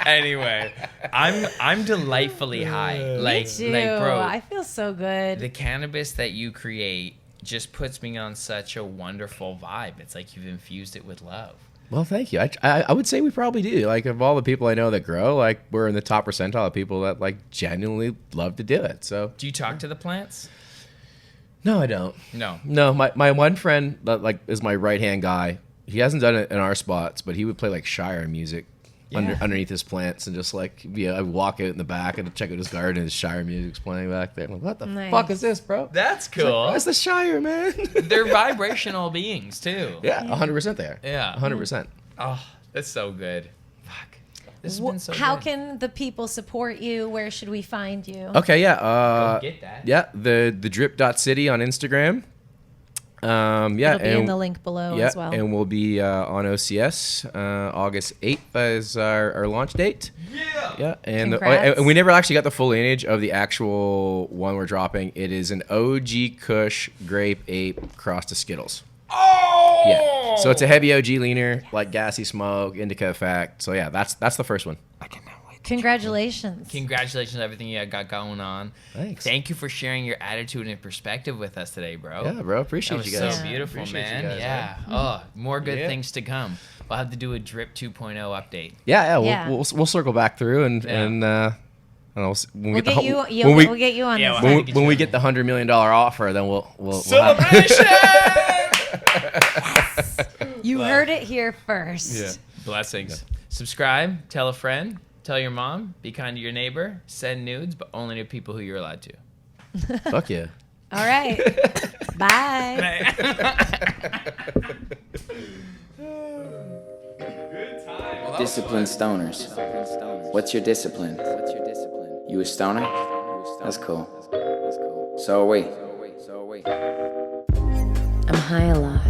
Anyway, I'm delightfully high. Me too. Bro, I feel so good. the cannabis that you create just puts me on such a wonderful vibe. It's like you've infused it with love. Well, thank you. I would say we probably do. Like, of all the people I know that grow, like, we're in the top percentile of people that, like, genuinely love to do it. So, Do you talk to the plants? no, I don't. No. My one friend that, like, is my right-hand guy. He hasn't done it in our spots, but he would play, like, Shire music underneath his plants, and just, like, I would walk out in the back and check out his garden, and his Shire music's playing back there. I'm like, what the fuck is this, bro? That's It's like, cool. that's the Shire, man. They're vibrational beings, too. Yeah, 100% they are. Yeah. 100%. Oh, that's so good. Fuck. This has been so How good. can the people support you? Where should we find you? Okay, yeah. Go get that. Yeah, the drip.city on Instagram. Yeah, It'll be in the link below as well. And we'll be on OCS August 8th as our launch date. Yeah, and Congrats. and we never actually got the full lineage of the actual one we're dropping. It is an OG Kush Grape Ape crossed to Skittles. Oh! Yeah, so it's a heavy OG leaner, like gassy smoke, indica effect. So yeah, that's the first one. I cannot wait. Congratulations. Congratulations on everything you got going on. Thanks. Thank you for sharing your attitude and perspective with us today, bro. Yeah, bro, appreciate That was you guys. so beautiful, Appreciate man. you guys, yeah. man. Oh, more good Yeah. things to come. We'll have to do a drip 2.0 update. Yeah, Yeah. we'll circle back through and Yeah. and I don't know, when we We'll get the get you. when We'll get you on Yeah, this. we'll one. have when we get the $100 million offer, then we'll have, Celebration! You heard it here first. Yeah. Blessings. Subscribe, tell a friend, tell your mom, be kind to your neighbor, send nudes, but only to people who you're allowed to. Fuck yeah. All right. Bye. Disciplined stoners. What's your discipline? You a stoner? That's cool. So are we. I'm high a lot.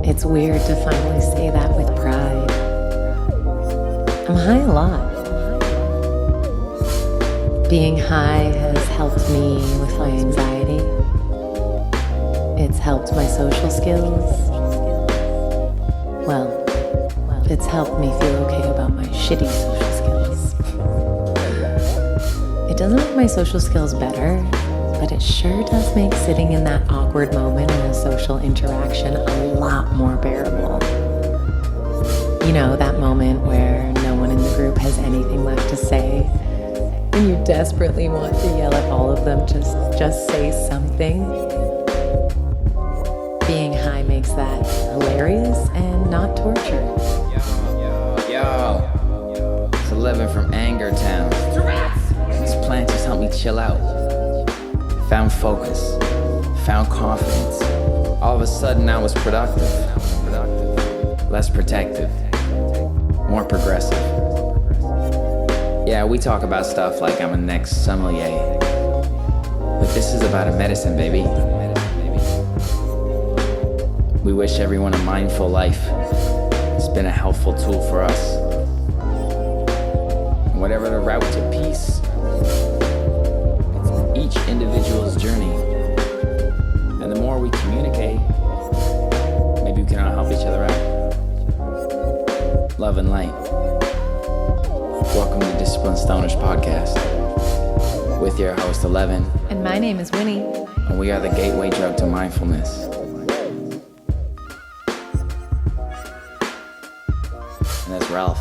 It's weird to finally say that with pride. I'm high a lot. Being high has helped me with my anxiety. It's helped my social skills. Well, it's helped me feel okay about my shitty social skills. It doesn't make my social skills better, but it sure does make sitting in that awkward moment in a social interaction a lot more bearable. You know, that moment where no one in the group has anything left to say, and you desperately want to yell at all of them, just say something. Being high makes that hilarious and not torture. Yo. It's Ellevan from Anger Town. This plant just helped me chill out. Found focus. Found confidence. All of a sudden I was productive. Less protective. More progressive. Yeah, we talk about stuff like I'm a next sommelier. But this is about a medicine, baby. We wish everyone a mindful life. It's been a helpful tool for us. Whatever the route to peace, it's each individual's journey. And the more we communicate, maybe we can all help each other out. Love and light. Welcome to Disciplined Stoners Podcast with your host Ellevan, And my name is Winnie. and we are the gateway drug to mindfulness. And that's Ralph.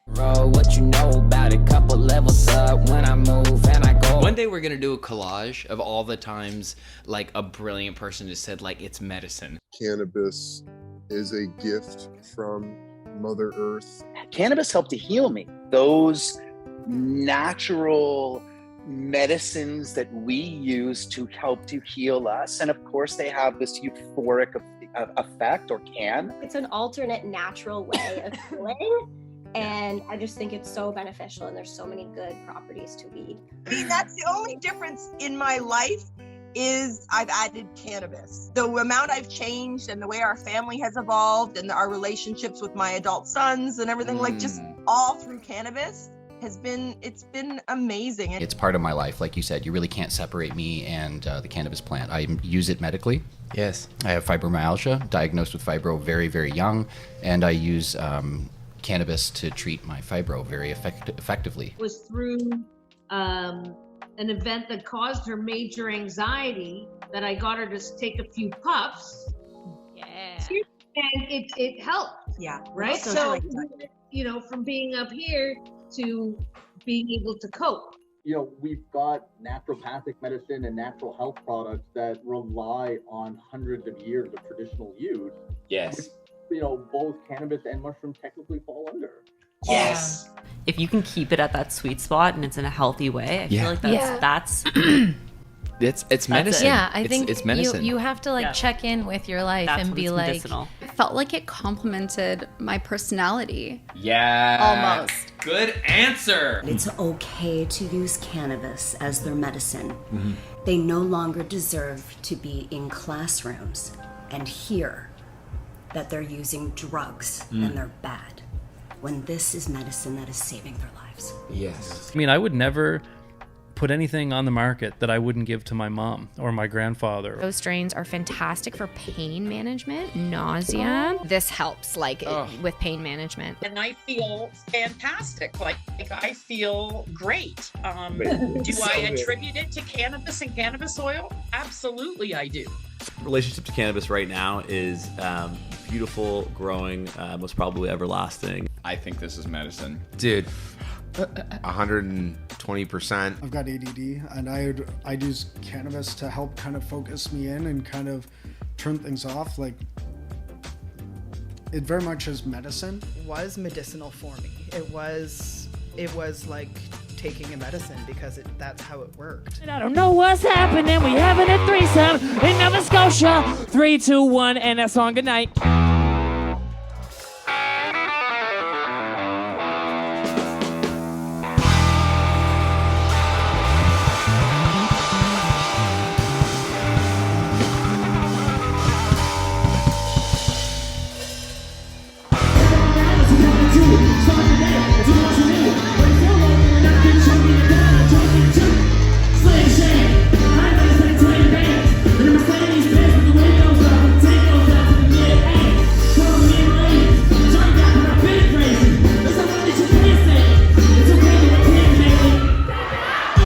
Bro, what you know about it? Couple levels up when I move and I go. One day we're going to do a collage of all the times, like, a brilliant person just said, like, it's medicine. Cannabis is a gift from Mother Earth. Cannabis helped to heal me. Those natural medicines that we use to help to heal us. And of course, they have this euphoric effect, or can. It's an alternate natural way of healing. And I just think it's so beneficial, and there's so many good properties to weed. I mean, that's the only difference in my life is I've added cannabis. The amount I've changed and the way our family has evolved and our relationships with my adult sons and everything, like just all through cannabis. it's been amazing. It's part of my life. Like you said, you really can't separate me and the cannabis plant. I use it medically. Yes. I have fibromyalgia, diagnosed with fibro very, very young, and I use cannabis to treat my fibro very effectively. It was through an event that caused her major anxiety that I got her to take a few puffs. Yeah. And it helped. Yeah. Right? So, you know, from being up here to being able to cope. You know, we've got naturopathic medicine and natural health products that rely on hundreds of years of traditional use. Yes. Which, you know, both cannabis and mushrooms technically fall under. Yes. If you can keep it at that sweet spot and it's in a healthy way, I feel like that's it's medicine. Yeah, I think it's medicine. You have to like check in with your life and be like, medicinal. It felt like it complemented my personality. Yeah. Almost. Good answer. It's okay to use cannabis as their medicine. They no longer deserve to be in classrooms and hear that they're using drugs and they're bad, when this is medicine that is saving their lives. Yes. I mean, I would never put anything on the market that I wouldn't give to my mom or my grandfather. Those strains are fantastic for pain management, nausea. This helps with pain management. And I feel fantastic. Like I feel great. Do I attribute it to cannabis and cannabis oil? Absolutely, I do. Relationship to cannabis right now is beautiful, growing, most probably everlasting. I think this is medicine. Dude, 120%. I've got ADD, and I'd use cannabis to help kind of focus me in and kind of turn things off. Like, it very much is medicine. It was medicinal for me. It was like taking a medicine because that's how it worked. And I don't know what's happening. We having a threesome in Nova Scotia. 3, 2, 1, and that song. Good night.